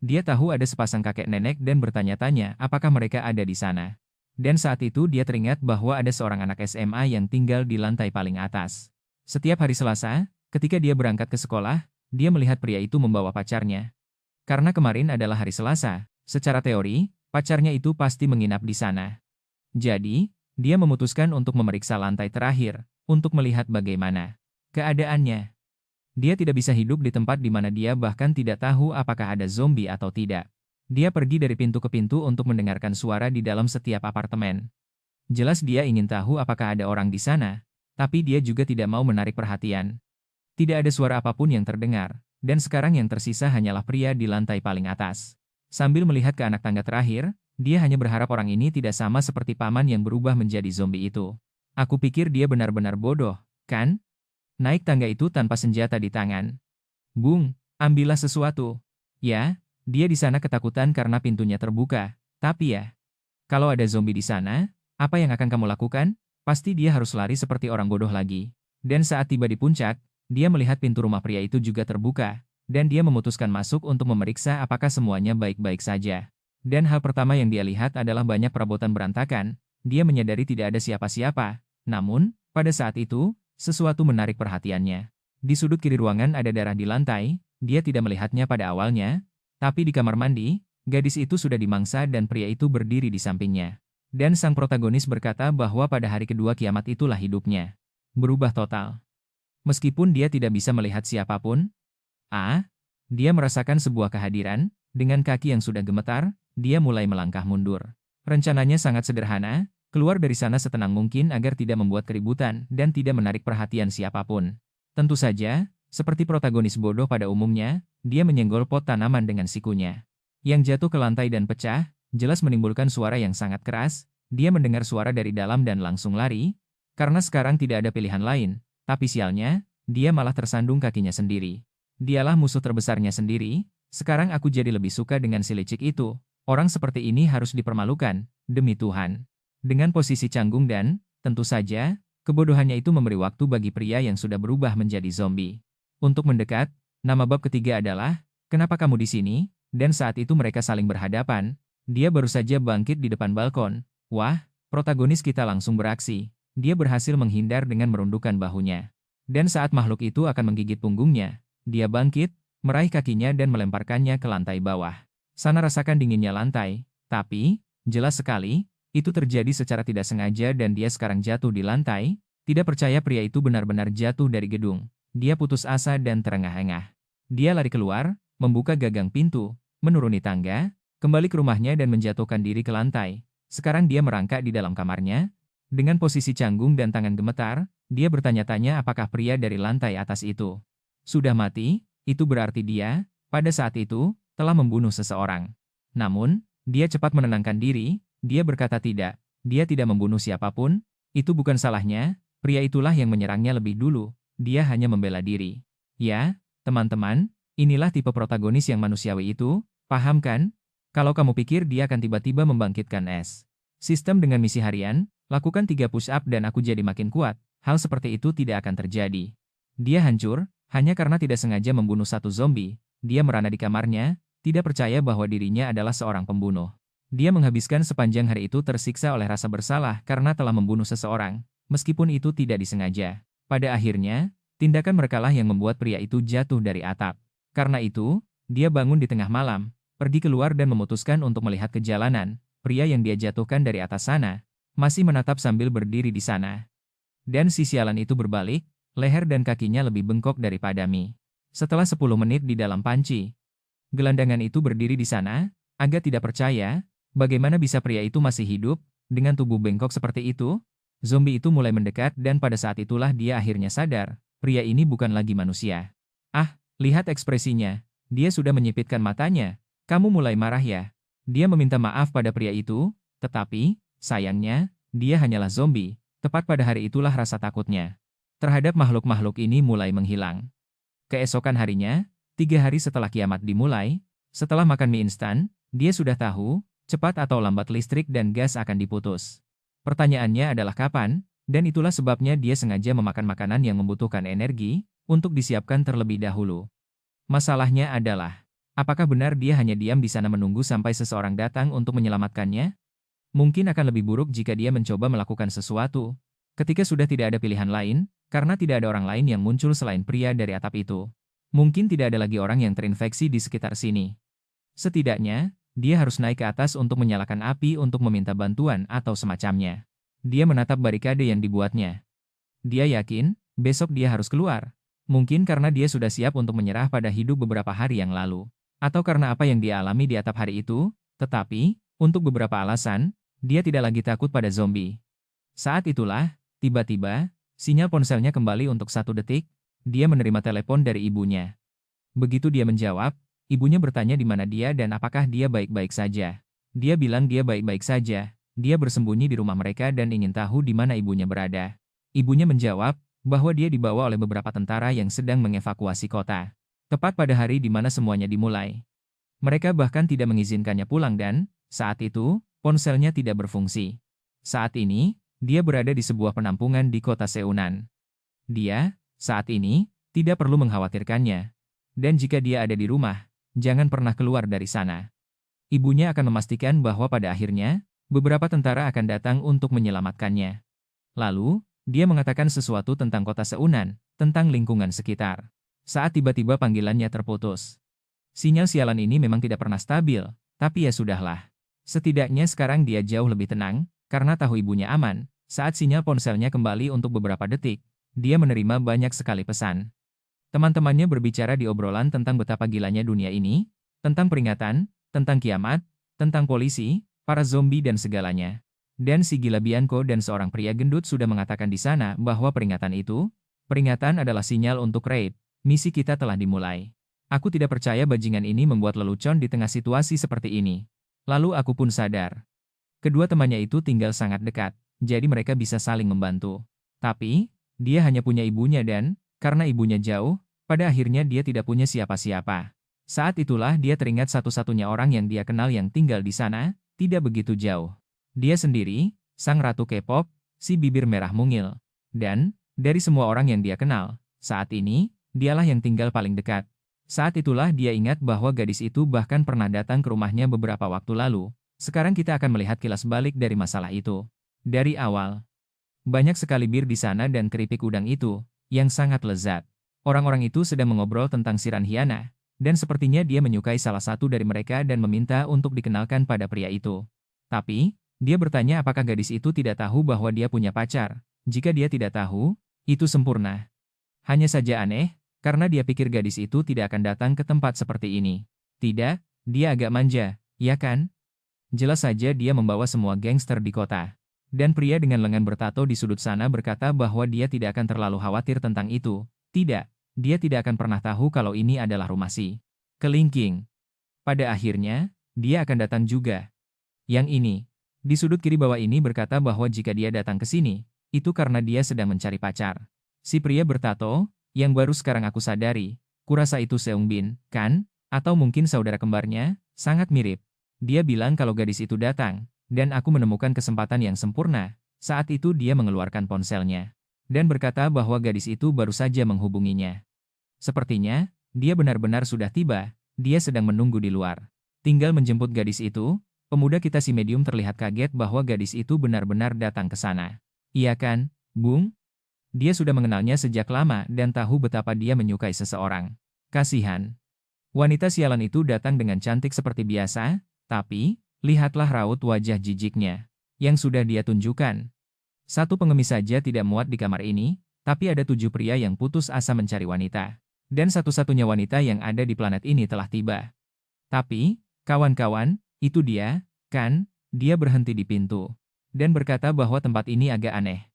Dia tahu ada sepasang kakek nenek dan bertanya-tanya apakah mereka ada di sana. Dan saat itu dia teringat bahwa ada seorang anak SMA yang tinggal di lantai paling atas. Setiap hari Selasa, ketika dia berangkat ke sekolah, dia melihat pria itu membawa pacarnya. Karena kemarin adalah hari Selasa, secara teori, pacarnya itu pasti menginap di sana. Jadi, dia memutuskan untuk memeriksa lantai terakhir, untuk melihat bagaimana keadaannya. Dia tidak bisa hidup di tempat di mana dia bahkan tidak tahu apakah ada zombie atau tidak. Dia pergi dari pintu ke pintu untuk mendengarkan suara di dalam setiap apartemen. Jelas dia ingin tahu apakah ada orang di sana, tapi dia juga tidak mau menarik perhatian. Tidak ada suara apapun yang terdengar, dan sekarang yang tersisa hanyalah pria di lantai paling atas. Sambil melihat ke anak tangga terakhir, dia hanya berharap orang ini tidak sama seperti paman yang berubah menjadi zombie itu. Aku pikir dia benar-benar bodoh, kan? Naik tangga itu tanpa senjata di tangan. Bung, ambillah sesuatu. Ya, dia di sana ketakutan karena pintunya terbuka. Tapi ya, kalau ada zombie di sana, apa yang akan kamu lakukan? Pasti dia harus lari seperti orang bodoh lagi. Dan saat tiba di puncak, dia melihat pintu rumah pria itu juga terbuka, dan dia memutuskan masuk untuk memeriksa apakah semuanya baik-baik saja. Dan hal pertama yang dia lihat adalah banyak perabotan berantakan. Dia menyadari tidak ada siapa-siapa. Namun, pada saat itu, sesuatu menarik perhatiannya. Di sudut kiri ruangan ada darah di lantai. Dia tidak melihatnya pada awalnya, tapi di kamar mandi, gadis itu sudah dimangsa dan pria itu berdiri di sampingnya. Dan sang protagonis berkata bahwa pada hari kedua kiamat itulah hidupnya berubah total. Meskipun dia tidak bisa melihat siapapun, dia merasakan sebuah kehadiran. Dengan kaki yang sudah gemetar, dia mulai melangkah mundur. Rencananya sangat sederhana, keluar dari sana setenang mungkin agar tidak membuat keributan dan tidak menarik perhatian siapapun. Tentu saja, seperti protagonis bodoh pada umumnya, dia menyenggol pot tanaman dengan sikunya. Yang jatuh ke lantai dan pecah, jelas menimbulkan suara yang sangat keras. Dia mendengar suara dari dalam dan langsung lari, karena sekarang tidak ada pilihan lain. Tapi sialnya, dia malah tersandung kakinya sendiri. Dialah musuh terbesarnya sendiri. Sekarang aku jadi lebih suka dengan si licik itu. Orang seperti ini harus dipermalukan, demi Tuhan. Dengan posisi canggung dan, tentu saja, kebodohannya itu memberi waktu bagi pria yang sudah berubah menjadi zombie. Untuk mendekat, nama bab ketiga adalah, kenapa kamu di sini? Dan saat itu mereka saling berhadapan. Dia baru saja bangkit di depan balkon. Wah, protagonis kita langsung beraksi. Dia berhasil menghindar dengan merundukkan bahunya. Dan saat makhluk itu akan menggigit punggungnya, dia bangkit, meraih kakinya dan melemparkannya ke lantai bawah. Sana rasakan dinginnya lantai, tapi, jelas sekali, itu terjadi secara tidak sengaja dan dia sekarang jatuh di lantai. Tidak percaya pria itu benar-benar jatuh dari gedung. Dia putus asa dan terengah-engah. Dia lari keluar, membuka gagang pintu, menuruni tangga, kembali ke rumahnya dan menjatuhkan diri ke lantai. Sekarang dia merangkak di dalam kamarnya. Dengan posisi canggung dan tangan gemetar, dia bertanya-tanya apakah pria dari lantai atas itu sudah mati. Itu berarti dia, pada saat itu, telah membunuh seseorang. Namun, dia cepat menenangkan diri. Dia berkata tidak, dia tidak membunuh siapapun. Itu bukan salahnya, pria itulah yang menyerangnya lebih dulu. Dia hanya membela diri. Ya, teman-teman, inilah tipe protagonis yang manusiawi itu, paham kan? Kalau kamu pikir dia akan tiba-tiba membangkitkan es sistem dengan misi harian, lakukan 3 push-up dan aku jadi makin kuat, hal seperti itu tidak akan terjadi. Dia hancur, hanya karena tidak sengaja membunuh satu zombie. Dia merana di kamarnya, tidak percaya bahwa dirinya adalah seorang pembunuh. Dia menghabiskan sepanjang hari itu tersiksa oleh rasa bersalah karena telah membunuh seseorang, meskipun itu tidak disengaja. Pada akhirnya, tindakan merekalah yang membuat pria itu jatuh dari atap. Karena itu, dia bangun di tengah malam, pergi keluar dan memutuskan untuk melihat ke jalanan. Pria yang dia jatuhkan dari atas sana, masih menatap sambil berdiri di sana. Dan si sialan itu berbalik, leher dan kakinya lebih bengkok daripada mie. Setelah 10 menit di dalam panci, gelandangan itu berdiri di sana, agak tidak percaya, bagaimana bisa pria itu masih hidup, dengan tubuh bengkok seperti itu? Zombie itu mulai mendekat dan pada saat itulah dia akhirnya sadar, pria ini bukan lagi manusia. Lihat ekspresinya, dia sudah menyipitkan matanya. Kamu mulai marah ya? Dia meminta maaf pada pria itu, tetapi, sayangnya, dia hanyalah zombie. Tepat pada hari itulah rasa takutnya terhadap makhluk-makhluk ini mulai menghilang. Keesokan harinya, 3 hari setelah kiamat dimulai, setelah makan mie instan, dia sudah tahu, cepat atau lambat listrik dan gas akan diputus. Pertanyaannya adalah kapan, dan itulah sebabnya dia sengaja memakan makanan yang membutuhkan energi, untuk disiapkan terlebih dahulu. Masalahnya adalah, apakah benar dia hanya diam di sana menunggu sampai seseorang datang untuk menyelamatkannya? Mungkin akan lebih buruk jika dia mencoba melakukan sesuatu, ketika sudah tidak ada pilihan lain, karena tidak ada orang lain yang muncul selain pria dari atap itu. Mungkin tidak ada lagi orang yang terinfeksi di sekitar sini. Setidaknya, dia harus naik ke atas untuk menyalakan api untuk meminta bantuan atau semacamnya. Dia menatap barikade yang dibuatnya. Dia yakin, besok dia harus keluar. Mungkin karena dia sudah siap untuk menyerah pada hidup beberapa hari yang lalu. Atau karena apa yang dia alami di atap hari itu, tetapi, untuk beberapa alasan, dia tidak lagi takut pada zombie. Saat itulah, tiba-tiba, sinyal ponselnya kembali untuk 1 detik, dia menerima telepon dari ibunya. Begitu dia menjawab, ibunya bertanya di mana dia dan apakah dia baik-baik saja. Dia bilang dia baik-baik saja, dia bersembunyi di rumah mereka dan ingin tahu di mana ibunya berada. Ibunya menjawab, bahwa dia dibawa oleh beberapa tentara yang sedang mengevakuasi kota. Tepat pada hari di mana semuanya dimulai. Mereka bahkan tidak mengizinkannya pulang dan, saat itu, ponselnya tidak berfungsi. Saat ini, dia berada di sebuah penampungan di kota Seunan. Dia, saat ini, tidak perlu mengkhawatirkannya. Dan jika dia ada di rumah, jangan pernah keluar dari sana. Ibunya akan memastikan bahwa pada akhirnya, beberapa tentara akan datang untuk menyelamatkannya. Lalu, dia mengatakan sesuatu tentang kota Seunan, tentang lingkungan sekitar. Saat tiba-tiba panggilannya terputus. Sinyal sialan ini memang tidak pernah stabil, tapi ya sudahlah. Setidaknya sekarang dia jauh lebih tenang, karena tahu ibunya aman. Saat sinyal ponselnya kembali untuk beberapa detik, dia menerima banyak sekali pesan. Teman-temannya berbicara di obrolan tentang betapa gilanya dunia ini, tentang peringatan, tentang kiamat, tentang polisi, para zombie dan segalanya. Dan si gila Bianco dan seorang pria gendut sudah mengatakan di sana bahwa peringatan adalah sinyal untuk raid, misi kita telah dimulai. Aku tidak percaya bajingan ini membuat lelucon di tengah situasi seperti ini. Lalu aku pun sadar. Kedua temannya itu tinggal sangat dekat, jadi mereka bisa saling membantu. Tapi, dia hanya punya ibunya dan, karena ibunya jauh, pada akhirnya dia tidak punya siapa-siapa. Saat itulah dia teringat satu-satunya orang yang dia kenal yang tinggal di sana, tidak begitu jauh. Dia sendiri, sang ratu K-pop, si bibir merah mungil. Dan, dari semua orang yang dia kenal, saat ini, dialah yang tinggal paling dekat. Saat itulah dia ingat bahwa gadis itu bahkan pernah datang ke rumahnya beberapa waktu lalu. Sekarang kita akan melihat kilas balik dari masalah itu. Dari awal, banyak sekali bir di sana dan keripik udang itu, yang sangat lezat. Orang-orang itu sedang mengobrol tentang si Ranhyana, dan sepertinya dia menyukai salah satu dari mereka dan meminta untuk dikenalkan pada pria itu. Tapi, dia bertanya apakah gadis itu tidak tahu bahwa dia punya pacar. Jika dia tidak tahu, itu sempurna. Hanya saja aneh, karena dia pikir gadis itu tidak akan datang ke tempat seperti ini. Tidak, dia agak manja, ya kan? Jelas saja dia membawa semua gangster di kota. Dan pria dengan lengan bertato di sudut sana berkata bahwa dia tidak akan terlalu khawatir tentang itu. Tidak, dia tidak akan pernah tahu kalau ini adalah rumah si kelingking. Pada akhirnya, dia akan datang juga. Yang ini, di sudut kiri bawah ini berkata bahwa jika dia datang ke sini, itu karena dia sedang mencari pacar. Si pria bertato, yang baru sekarang aku sadari, kurasa itu Seungbin, kan? Atau mungkin saudara kembarnya, sangat mirip. Dia bilang kalau gadis itu datang, dan aku menemukan kesempatan yang sempurna. Saat itu dia mengeluarkan ponselnya, dan berkata bahwa gadis itu baru saja menghubunginya. Sepertinya, dia benar-benar sudah tiba, dia sedang menunggu di luar. Tinggal menjemput gadis itu, pemuda kita si medium terlihat kaget bahwa gadis itu benar-benar datang ke sana. Iya kan, Bung? Dia sudah mengenalnya sejak lama dan tahu betapa dia menyukai seseorang. Kasihan. Wanita sialan itu datang dengan cantik seperti biasa, tapi, lihatlah raut wajah jijiknya, yang sudah dia tunjukkan. Satu pengemis saja tidak muat di kamar ini, tapi ada 7 pria yang putus asa mencari wanita. Dan satu-satunya wanita yang ada di planet ini telah tiba. Tapi, kawan-kawan, itu dia, kan? Dia berhenti di pintu. Dan berkata bahwa tempat ini agak aneh.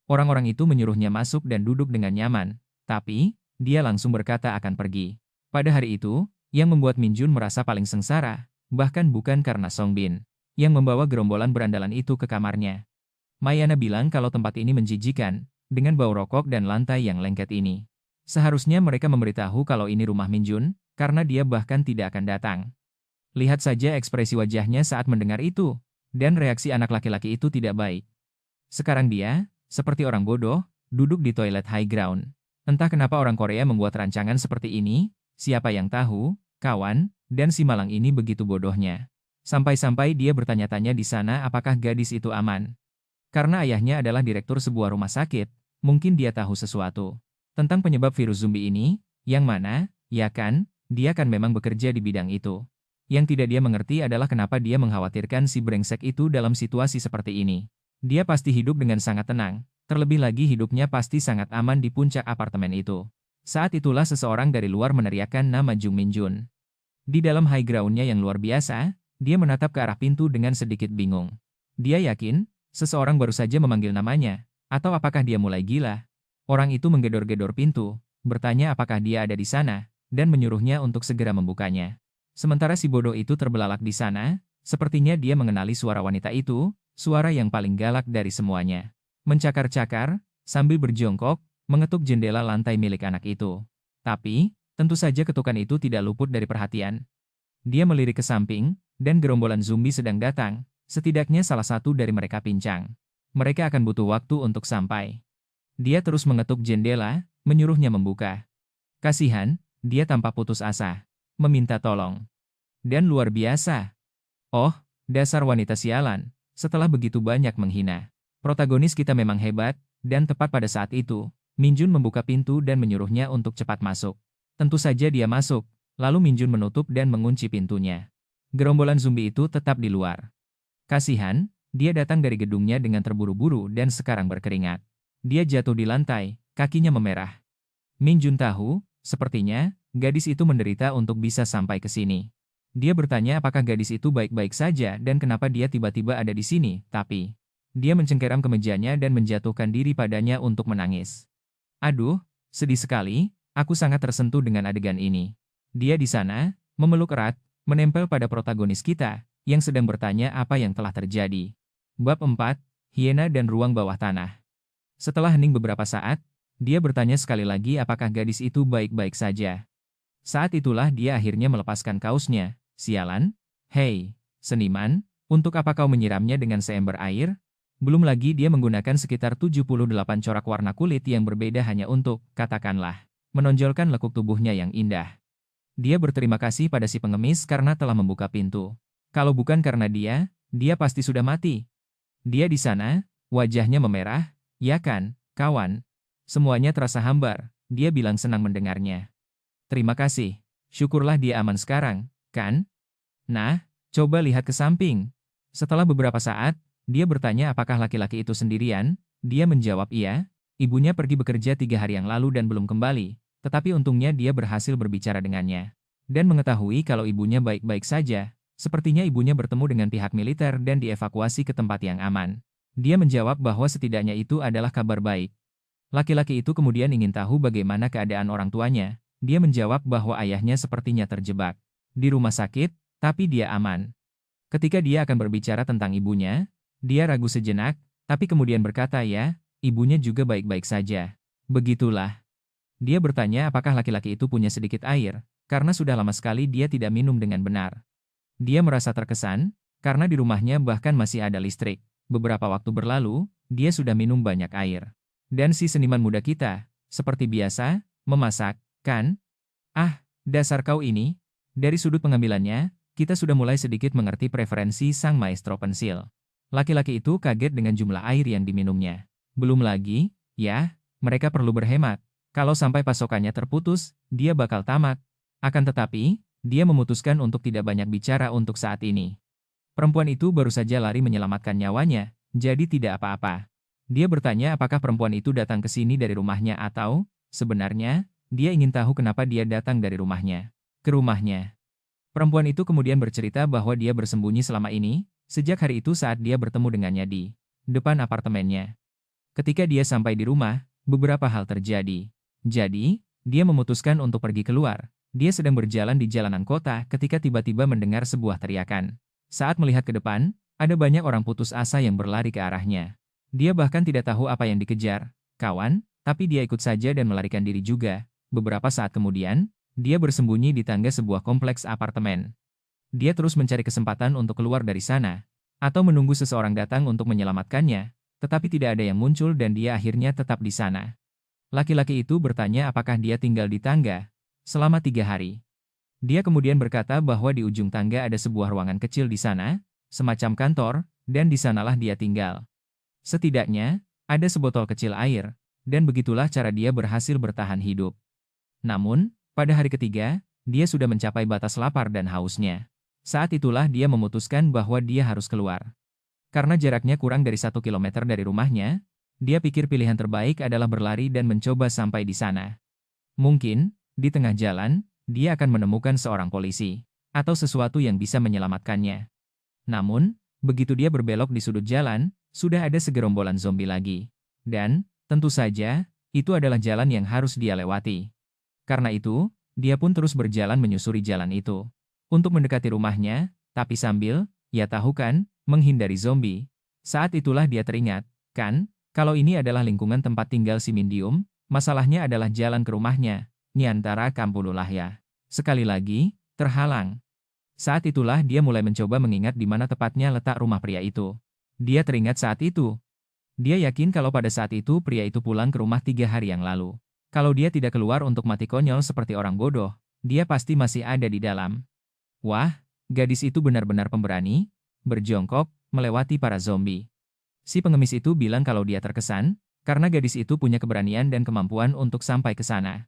Orang-orang itu menyuruhnya masuk dan duduk dengan nyaman, tapi, dia langsung berkata akan pergi. Pada hari itu, yang membuat Minjun merasa paling sengsara, bahkan bukan karena Songbin, yang membawa gerombolan berandalan itu ke kamarnya. Mayana bilang kalau tempat ini menjijikan, dengan bau rokok dan lantai yang lengket ini. Seharusnya mereka memberitahu kalau ini rumah Minjun, karena dia bahkan tidak akan datang. Lihat saja ekspresi wajahnya saat mendengar itu, dan reaksi anak laki-laki itu tidak baik. Sekarang dia, seperti orang bodoh, duduk di toilet high ground. Entah kenapa orang Korea membuat rancangan seperti ini, siapa yang tahu, kawan, dan si malang ini begitu bodohnya. Sampai-sampai dia bertanya-tanya di sana apakah gadis itu aman. Karena ayahnya adalah direktur sebuah rumah sakit, mungkin dia tahu sesuatu tentang penyebab virus zombie ini, yang mana, ya kan, dia kan memang bekerja di bidang itu. Yang tidak dia mengerti adalah kenapa dia mengkhawatirkan si brengsek itu dalam situasi seperti ini. Dia pasti hidup dengan sangat tenang, terlebih lagi hidupnya pasti sangat aman di puncak apartemen itu. Saat itulah seseorang dari luar meneriakkan nama Jung Min-jun. Di dalam high ground-nya yang luar biasa, dia menatap ke arah pintu dengan sedikit bingung. Dia yakin, seseorang baru saja memanggil namanya, atau apakah dia mulai gila? Orang itu menggedor-gedor pintu, bertanya apakah dia ada di sana, dan menyuruhnya untuk segera membukanya. Sementara si bodoh itu terbelalak di sana, sepertinya dia mengenali suara wanita itu, suara yang paling galak dari semuanya. Mencakar-cakar, sambil berjongkok, mengetuk jendela lantai milik anak itu. Tapi, tentu saja ketukan itu tidak luput dari perhatian. Dia melirik ke samping, dan gerombolan zombie sedang datang, setidaknya salah satu dari mereka pincang. Mereka akan butuh waktu untuk sampai. Dia terus mengetuk jendela, menyuruhnya membuka. Kasihan, dia tampak putus asa. Meminta tolong. Dan luar biasa. Oh, dasar wanita sialan, setelah begitu banyak menghina. Protagonis kita memang hebat, dan tepat pada saat itu, Minjun membuka pintu dan menyuruhnya untuk cepat masuk. Tentu saja dia masuk, lalu Minjun menutup dan mengunci pintunya. Gerombolan zombie itu tetap di luar. Kasihan, dia datang dari gedungnya dengan terburu-buru dan sekarang berkeringat. Dia jatuh di lantai, kakinya memerah. Minjun tahu, sepertinya, gadis itu menderita untuk bisa sampai ke sini. Dia bertanya apakah gadis itu baik-baik saja dan kenapa dia tiba-tiba ada di sini, tapi dia mencengkeram ke mejanya dan menjatuhkan diri padanya untuk menangis. Aduh, sedih sekali, aku sangat tersentuh dengan adegan ini. Dia di sana, memeluk erat, menempel pada protagonis kita, yang sedang bertanya apa yang telah terjadi. Bab 4, Hiena dan Ruang Bawah Tanah. Setelah hening beberapa saat, dia bertanya sekali lagi apakah gadis itu baik-baik saja. Saat itulah dia akhirnya melepaskan kaosnya. Sialan, hei, seniman, untuk apa kau menyiramnya dengan seember air? Belum lagi dia menggunakan sekitar 78 corak warna kulit yang berbeda hanya untuk, katakanlah, menonjolkan lekuk tubuhnya yang indah. Dia berterima kasih pada si pengemis karena telah membuka pintu. Kalau bukan karena dia pasti sudah mati. Dia di sana, wajahnya memerah, ya kan, kawan? Semuanya terasa hambar, dia bilang senang mendengarnya. Terima kasih, syukurlah dia aman sekarang, kan? Nah, coba lihat ke samping. Setelah beberapa saat, dia bertanya apakah laki-laki itu sendirian. Dia menjawab iya, ibunya pergi bekerja 3 hari yang lalu dan belum kembali, tetapi untungnya dia berhasil berbicara dengannya. Dan mengetahui kalau ibunya baik-baik saja, sepertinya ibunya bertemu dengan pihak militer dan dievakuasi ke tempat yang aman. Dia menjawab bahwa setidaknya itu adalah kabar baik. Laki-laki itu kemudian ingin tahu bagaimana keadaan orang tuanya. Dia menjawab bahwa ayahnya sepertinya terjebak di rumah sakit, tapi dia aman. Ketika dia akan berbicara tentang ibunya, dia ragu sejenak, tapi kemudian berkata ya, ibunya juga baik-baik saja. Begitulah. Dia bertanya apakah laki-laki itu punya sedikit air, karena sudah lama sekali dia tidak minum dengan benar. Dia merasa terkesan, karena di rumahnya bahkan masih ada listrik. Beberapa waktu berlalu, dia sudah minum banyak air. Dan si seniman muda kita, seperti biasa, memasak, kan? Ah, dasar kau ini. Dari sudut pengambilannya, kita sudah mulai sedikit mengerti preferensi sang maestro pensil. Laki-laki itu kaget dengan jumlah air yang diminumnya. Belum lagi, ya, mereka perlu berhemat. Kalau sampai pasokannya terputus, dia bakal tamat. Akan tetapi, dia memutuskan untuk tidak banyak bicara untuk saat ini. Perempuan itu baru saja lari menyelamatkan nyawanya, jadi tidak apa-apa. Dia bertanya apakah perempuan itu datang ke sini dari rumahnya atau, sebenarnya, dia ingin tahu kenapa dia datang dari rumahnya ke rumahnya. Perempuan itu kemudian bercerita bahwa dia bersembunyi selama ini, sejak hari itu saat dia bertemu dengannya di depan apartemennya. Ketika dia sampai di rumah, beberapa hal terjadi. Jadi, dia memutuskan untuk pergi keluar. Dia sedang berjalan di jalanan kota ketika tiba-tiba mendengar sebuah teriakan. Saat melihat ke depan, ada banyak orang putus asa yang berlari ke arahnya. Dia bahkan tidak tahu apa yang dikejar, kawan, tapi dia ikut saja dan melarikan diri juga. Beberapa saat kemudian, dia bersembunyi di tangga sebuah kompleks apartemen. Dia terus mencari kesempatan untuk keluar dari sana, atau menunggu seseorang datang untuk menyelamatkannya, tetapi tidak ada yang muncul dan dia akhirnya tetap di sana. Laki-laki itu bertanya apakah dia tinggal di tangga selama 3 hari. Dia kemudian berkata bahwa di ujung tangga ada sebuah ruangan kecil di sana, semacam kantor, dan di sanalah dia tinggal. Setidaknya, ada sebotol kecil air, dan begitulah cara dia berhasil bertahan hidup. Namun, pada hari ketiga, dia sudah mencapai batas lapar dan hausnya. Saat itulah dia memutuskan bahwa dia harus keluar. Karena jaraknya kurang dari 1 kilometer dari rumahnya, dia pikir pilihan terbaik adalah berlari dan mencoba sampai di sana. Mungkin, di tengah jalan, dia akan menemukan seorang polisi, atau sesuatu yang bisa menyelamatkannya. Namun, begitu dia berbelok di sudut jalan, sudah ada segerombolan zombie lagi. Dan, tentu saja, itu adalah jalan yang harus dia lewati. Karena itu, dia pun terus berjalan menyusuri jalan itu. Untuk mendekati rumahnya, tapi sambil, ya tahu kan, menghindari zombie. Saat itulah dia teringat, kan, kalau ini adalah lingkungan tempat tinggal si Mindium, masalahnya adalah jalan ke rumahnya. Niantara Kampululahya. Sekali lagi, terhalang. Saat itulah dia mulai mencoba mengingat di mana tepatnya letak rumah pria itu. Dia teringat saat itu. Dia yakin kalau pada saat itu pria itu pulang ke rumah 3 hari yang lalu. Kalau dia tidak keluar untuk mati konyol seperti orang bodoh, dia pasti masih ada di dalam. Wah, gadis itu benar-benar pemberani, berjongkok, melewati para zombie. Si pengemis itu bilang kalau dia terkesan, karena gadis itu punya keberanian dan kemampuan untuk sampai ke sana.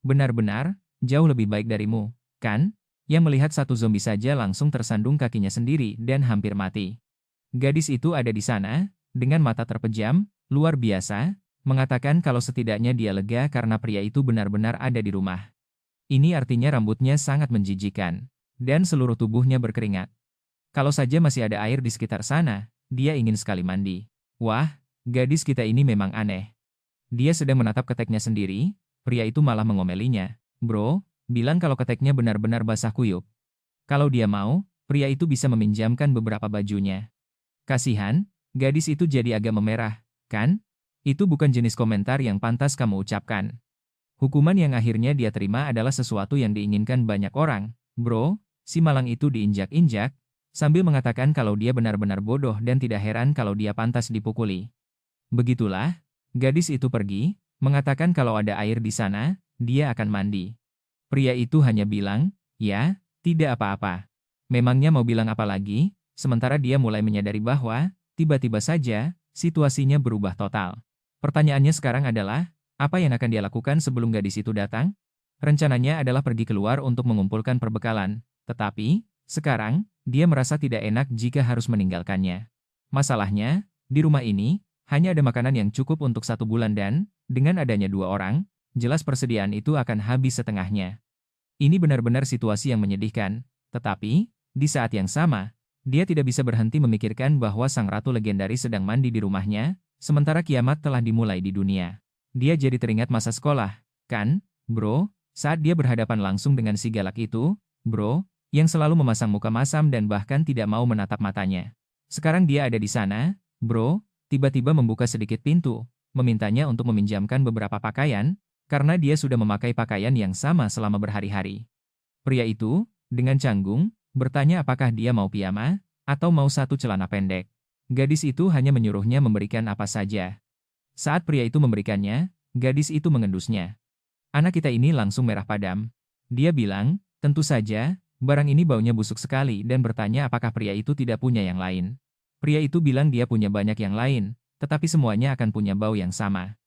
Benar-benar, jauh lebih baik darimu, kan? Yang melihat satu zombie saja langsung tersandung kakinya sendiri dan hampir mati. Gadis itu ada di sana, dengan mata terpejam, luar biasa, mengatakan kalau setidaknya dia lega karena pria itu benar-benar ada di rumah. Ini artinya rambutnya sangat menjijikan, dan seluruh tubuhnya berkeringat. Kalau saja masih ada air di sekitar sana, dia ingin sekali mandi. Wah, gadis kita ini memang aneh. Dia sedang menatap keteknya sendiri, pria itu malah mengomelinya. Bro, bilang kalau keteknya benar-benar basah kuyup. Kalau dia mau, pria itu bisa meminjamkan beberapa bajunya. Kasihan, gadis itu jadi agak memerah, kan? Itu bukan jenis komentar yang pantas kamu ucapkan. Hukuman yang akhirnya dia terima adalah sesuatu yang diinginkan banyak orang. Bro, si malang itu diinjak-injak, sambil mengatakan kalau dia benar-benar bodoh dan tidak heran kalau dia pantas dipukuli. Begitulah, gadis itu pergi, mengatakan kalau ada air di sana, dia akan mandi. Pria itu hanya bilang, ya, tidak apa-apa. Memangnya mau bilang apa lagi, sementara dia mulai menyadari bahwa, tiba-tiba saja, situasinya berubah total. Pertanyaannya sekarang adalah, apa yang akan dia lakukan sebelum gadis itu datang? Rencananya adalah pergi keluar untuk mengumpulkan perbekalan, tetapi, sekarang, dia merasa tidak enak jika harus meninggalkannya. Masalahnya, di rumah ini, hanya ada makanan yang cukup untuk 1 bulan dan, dengan adanya 2 orang, jelas persediaan itu akan habis setengahnya. Ini benar-benar situasi yang menyedihkan, tetapi, di saat yang sama, dia tidak bisa berhenti memikirkan bahwa sang ratu legendaris sedang mandi di rumahnya, sementara kiamat telah dimulai di dunia. Dia jadi teringat masa sekolah, kan, bro, saat dia berhadapan langsung dengan si galak itu, bro, yang selalu memasang muka masam dan bahkan tidak mau menatap matanya. Sekarang dia ada di sana, bro, tiba-tiba membuka sedikit pintu, memintanya untuk meminjamkan beberapa pakaian, karena dia sudah memakai pakaian yang sama selama berhari-hari. Pria itu, dengan canggung, bertanya apakah dia mau piyama, atau mau satu celana pendek. Gadis itu hanya menyuruhnya memberikan apa saja. Saat pria itu memberikannya, gadis itu mengendusnya. Anak kita ini langsung merah padam. Dia bilang, tentu saja, barang ini baunya busuk sekali dan bertanya apakah pria itu tidak punya yang lain. Pria itu bilang dia punya banyak yang lain, tetapi semuanya akan punya bau yang sama.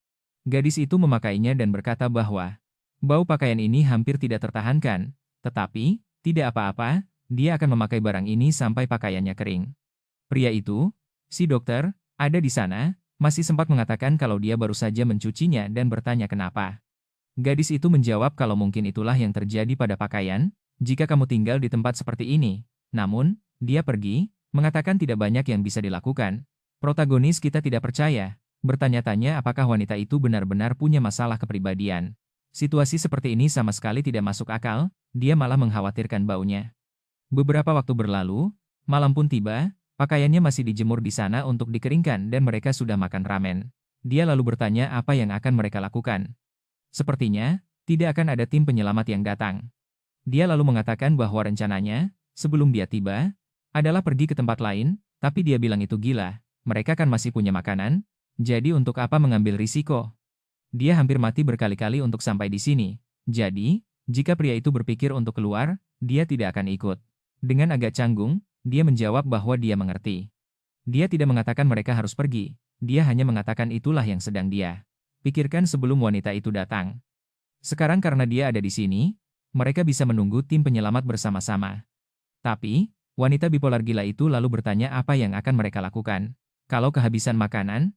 Gadis itu memakainya dan berkata bahwa bau pakaian ini hampir tidak tertahankan, tetapi, tidak apa-apa, dia akan memakai barang ini sampai pakaiannya kering. Pria itu, si dokter, ada di sana, masih sempat mengatakan kalau dia baru saja mencucinya dan bertanya kenapa. Gadis itu menjawab kalau mungkin itulah yang terjadi pada pakaian, jika kamu tinggal di tempat seperti ini. Namun, dia pergi, mengatakan tidak banyak yang bisa dilakukan. Protagonis kita tidak percaya, bertanya-tanya apakah wanita itu benar-benar punya masalah kepribadian. Situasi seperti ini sama sekali tidak masuk akal, dia malah mengkhawatirkan baunya. Beberapa waktu berlalu, malam pun tiba, Pakaiannya masih dijemur di sana untuk dikeringkan dan mereka sudah makan ramen. Dia lalu bertanya apa yang akan mereka lakukan. Sepertinya, tidak akan ada tim penyelamat yang datang. Dia lalu mengatakan bahwa rencananya, sebelum dia tiba, adalah pergi ke tempat lain, tapi dia bilang itu gila. Mereka kan masih punya makanan, jadi untuk apa mengambil risiko? Dia hampir mati berkali-kali untuk sampai di sini. Jadi, jika pria itu berpikir untuk keluar, dia tidak akan ikut. Dengan agak canggung, dia menjawab bahwa dia mengerti. Dia tidak mengatakan mereka harus pergi, dia hanya mengatakan itulah yang sedang dia pikirkan sebelum wanita itu datang. Sekarang karena dia ada di sini, mereka bisa menunggu tim penyelamat bersama-sama. Tapi, wanita bipolar gila itu lalu bertanya apa yang akan mereka lakukan. Kalau kehabisan makanan,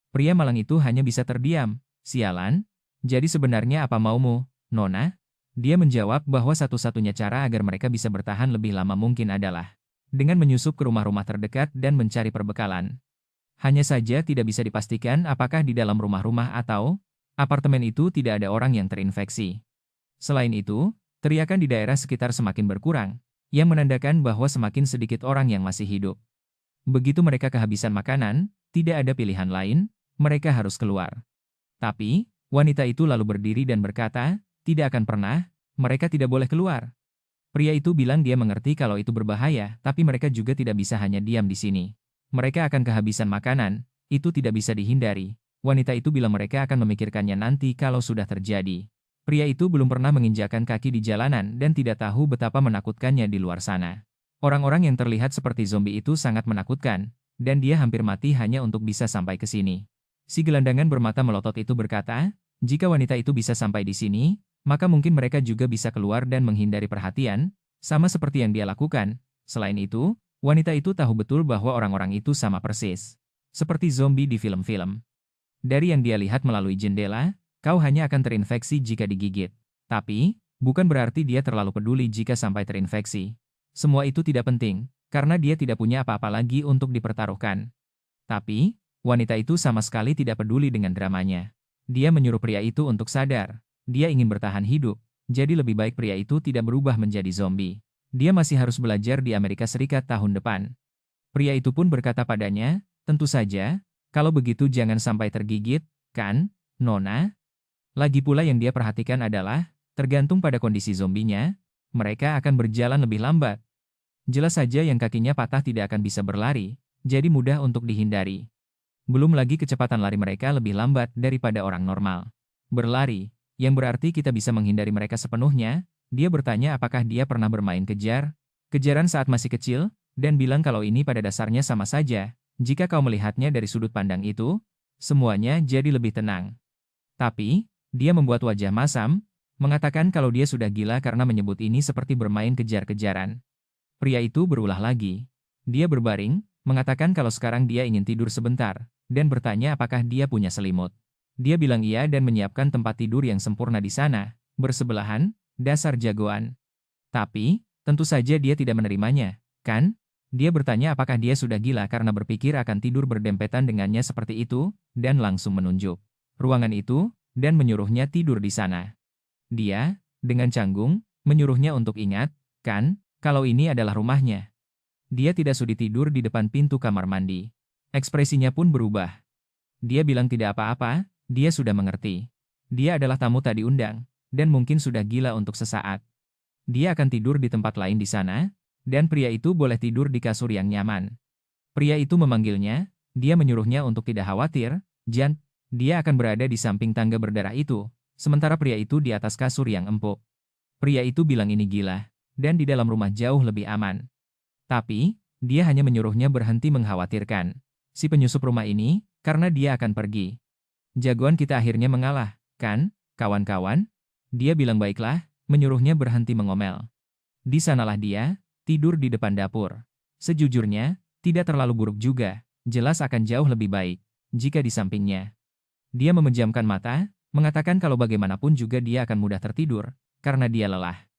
pria malang itu hanya bisa terdiam. Sialan, jadi sebenarnya apa maumu, Nona? Dia menjawab bahwa satu-satunya cara agar mereka bisa bertahan lebih lama mungkin adalah dengan menyusup ke rumah-rumah terdekat dan mencari perbekalan. Hanya saja tidak bisa dipastikan apakah di dalam rumah-rumah atau apartemen itu tidak ada orang yang terinfeksi. Selain itu, teriakan di daerah sekitar semakin berkurang, yang menandakan bahwa semakin sedikit orang yang masih hidup. Begitu mereka kehabisan makanan, tidak ada pilihan lain, mereka harus keluar. Tapi, wanita itu lalu berdiri dan berkata, tidak akan pernah, mereka tidak boleh keluar. Pria itu bilang dia mengerti kalau itu berbahaya, tapi mereka juga tidak bisa hanya diam di sini. Mereka akan kehabisan makanan, itu tidak bisa dihindari. Wanita itu bilang mereka akan memikirkannya nanti kalau sudah terjadi. Pria itu belum pernah menginjakan kaki di jalanan dan tidak tahu betapa menakutkannya di luar sana. Orang-orang yang terlihat seperti zombie itu sangat menakutkan, dan dia hampir mati hanya untuk bisa sampai ke sini. Si gelandangan bermata melotot itu berkata, jika wanita itu bisa sampai di sini, maka mungkin mereka juga bisa keluar dan menghindari perhatian, sama seperti yang dia lakukan. Selain itu, wanita itu tahu betul bahwa orang-orang itu sama persis seperti zombie di film-film. Dari yang dia lihat melalui jendela, kau hanya akan terinfeksi jika digigit. Tapi, bukan berarti dia terlalu peduli jika sampai terinfeksi. Semua itu tidak penting, karena dia tidak punya apa-apa lagi untuk dipertaruhkan. Tapi, wanita itu sama sekali tidak peduli dengan dramanya. Dia menyuruh pria itu untuk sadar. Dia ingin bertahan hidup, jadi lebih baik pria itu tidak berubah menjadi zombie. Dia masih harus belajar di Amerika Serikat tahun depan. Pria itu pun berkata padanya, tentu saja, kalau begitu jangan sampai tergigit, kan, Nona? Lagi pula yang dia perhatikan adalah, tergantung pada kondisi zombinya, mereka akan berjalan lebih lambat. Jelas saja yang kakinya patah tidak akan bisa berlari, jadi mudah untuk dihindari. Belum lagi kecepatan lari mereka lebih lambat daripada orang normal. Berlari, yang berarti kita bisa menghindari mereka sepenuhnya. Dia bertanya apakah dia pernah bermain kejaran saat masih kecil, dan bilang kalau ini pada dasarnya sama saja. Jika kau melihatnya dari sudut pandang itu, semuanya jadi lebih tenang. Tapi, dia membuat wajah masam, mengatakan kalau dia sudah gila karena menyebut ini seperti bermain kejar-kejaran. Pria itu berulah lagi. Dia berbaring, mengatakan kalau sekarang dia ingin tidur sebentar, dan bertanya apakah dia punya selimut. Dia bilang iya dan menyiapkan tempat tidur yang sempurna di sana, bersebelahan, dasar jagoan. Tapi, tentu saja dia tidak menerimanya, kan? Dia bertanya apakah dia sudah gila karena berpikir akan tidur berdempetan dengannya seperti itu, dan langsung menunjuk ruangan itu, dan menyuruhnya tidur di sana. Dia, dengan canggung, menyuruhnya untuk ingat, kan, kalau ini adalah rumahnya. Dia tidak sudi tidur di depan pintu kamar mandi. Ekspresinya pun berubah. Dia bilang tidak apa-apa, dia sudah mengerti. Dia adalah tamu tak diundang, dan mungkin sudah gila untuk sesaat. Dia akan tidur di tempat lain di sana, dan pria itu boleh tidur di kasur yang nyaman. Pria itu memanggilnya, dia menyuruhnya untuk tidak khawatir, Jan, dia akan berada di samping tangga berdarah itu, sementara pria itu di atas kasur yang empuk. Pria itu bilang ini gila, dan di dalam rumah jauh lebih aman. Tapi, dia hanya menyuruhnya berhenti mengkhawatirkan si penyusup rumah ini, karena dia akan pergi. Jagoan kita akhirnya mengalah, kan, kawan-kawan? Dia bilang baiklah, menyuruhnya berhenti mengomel. Di sanalah dia, tidur di depan dapur. Sejujurnya, tidak terlalu buruk juga, jelas akan jauh lebih baik jika di sampingnya. Dia memejamkan mata, mengatakan kalau bagaimanapun juga dia akan mudah tertidur, karena dia lelah.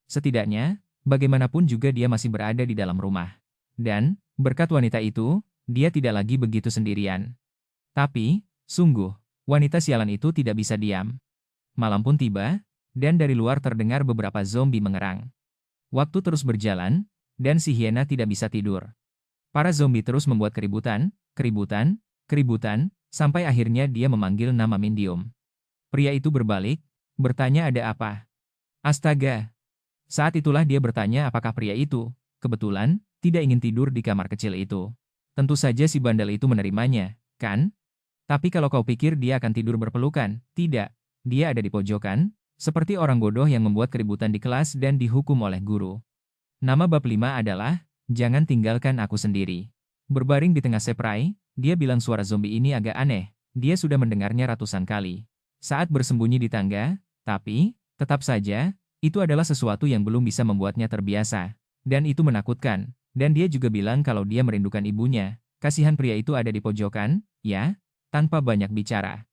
Setidaknya, bagaimanapun juga dia masih berada di dalam rumah. Dan, berkat wanita itu, dia tidak lagi begitu sendirian. Tapi, sungguh, wanita sialan itu tidak bisa diam. Malam pun tiba, dan dari luar terdengar beberapa zombie mengerang. Waktu terus berjalan, dan si hiena tidak bisa tidur. Para zombie terus membuat keributan, keributan, keributan, sampai akhirnya dia memanggil nama Mindium. Pria itu berbalik, bertanya ada apa. Astaga! Saat itulah dia bertanya apakah pria itu, kebetulan, tidak ingin tidur di kamar kecil itu. Tentu saja si bandel itu menerimanya, kan? Tapi kalau kau pikir dia akan tidur berpelukan, tidak. Dia ada di pojokan, seperti orang bodoh yang membuat keributan di kelas dan dihukum oleh guru. Nama bab 5 adalah, Jangan Tinggalkan Aku Sendiri. Berbaring di tengah seprai, dia bilang suara zombie ini agak aneh. Dia sudah mendengarnya ratusan kali. Saat bersembunyi di tangga, tapi, tetap saja, itu adalah sesuatu yang belum bisa membuatnya terbiasa. Dan itu menakutkan. Dan dia juga bilang kalau dia merindukan ibunya. Kasihan pria itu ada di pojokan, ya? Tanpa banyak bicara.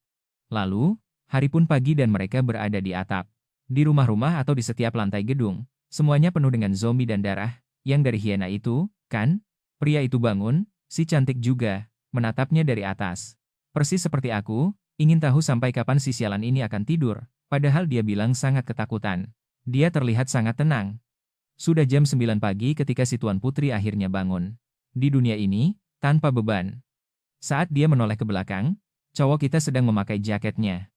Lalu, hari pun pagi dan mereka berada di atap. Di rumah-rumah atau di setiap lantai gedung, semuanya penuh dengan zombie dan darah. Yang dari hiena itu, kan? Pria itu bangun, si cantik juga, menatapnya dari atas. Persis seperti aku, ingin tahu sampai kapan si sialan ini akan tidur, padahal dia bilang sangat ketakutan. Dia terlihat sangat tenang. Sudah jam 9 pagi ketika si Tuan Putri akhirnya bangun. Di dunia ini, tanpa beban. Saat dia menoleh ke belakang, cowok kita sedang memakai jaketnya.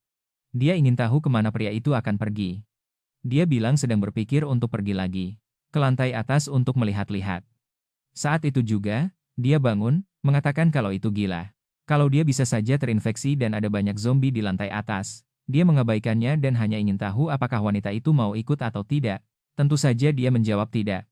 Dia ingin tahu kemana pria itu akan pergi. Dia bilang sedang berpikir untuk pergi lagi ke lantai atas untuk melihat-lihat. Saat itu juga, dia bangun, mengatakan kalau itu gila. Kalau dia bisa saja terinfeksi dan ada banyak zombie di lantai atas. Dia mengabaikannya dan hanya ingin tahu apakah wanita itu mau ikut atau tidak. Tentu saja dia menjawab tidak.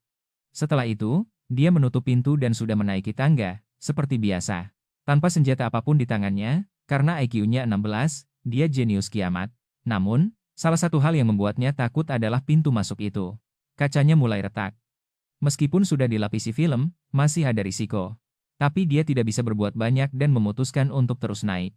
Setelah itu, dia menutup pintu dan sudah menaiki tangga, seperti biasa. Tanpa senjata apapun di tangannya, karena IQ-nya 16, dia jenius kiamat. Namun, salah satu hal yang membuatnya takut adalah pintu masuk itu. Kacanya mulai retak. Meskipun sudah dilapisi film, masih ada risiko. Tapi dia tidak bisa berbuat banyak dan memutuskan untuk terus naik.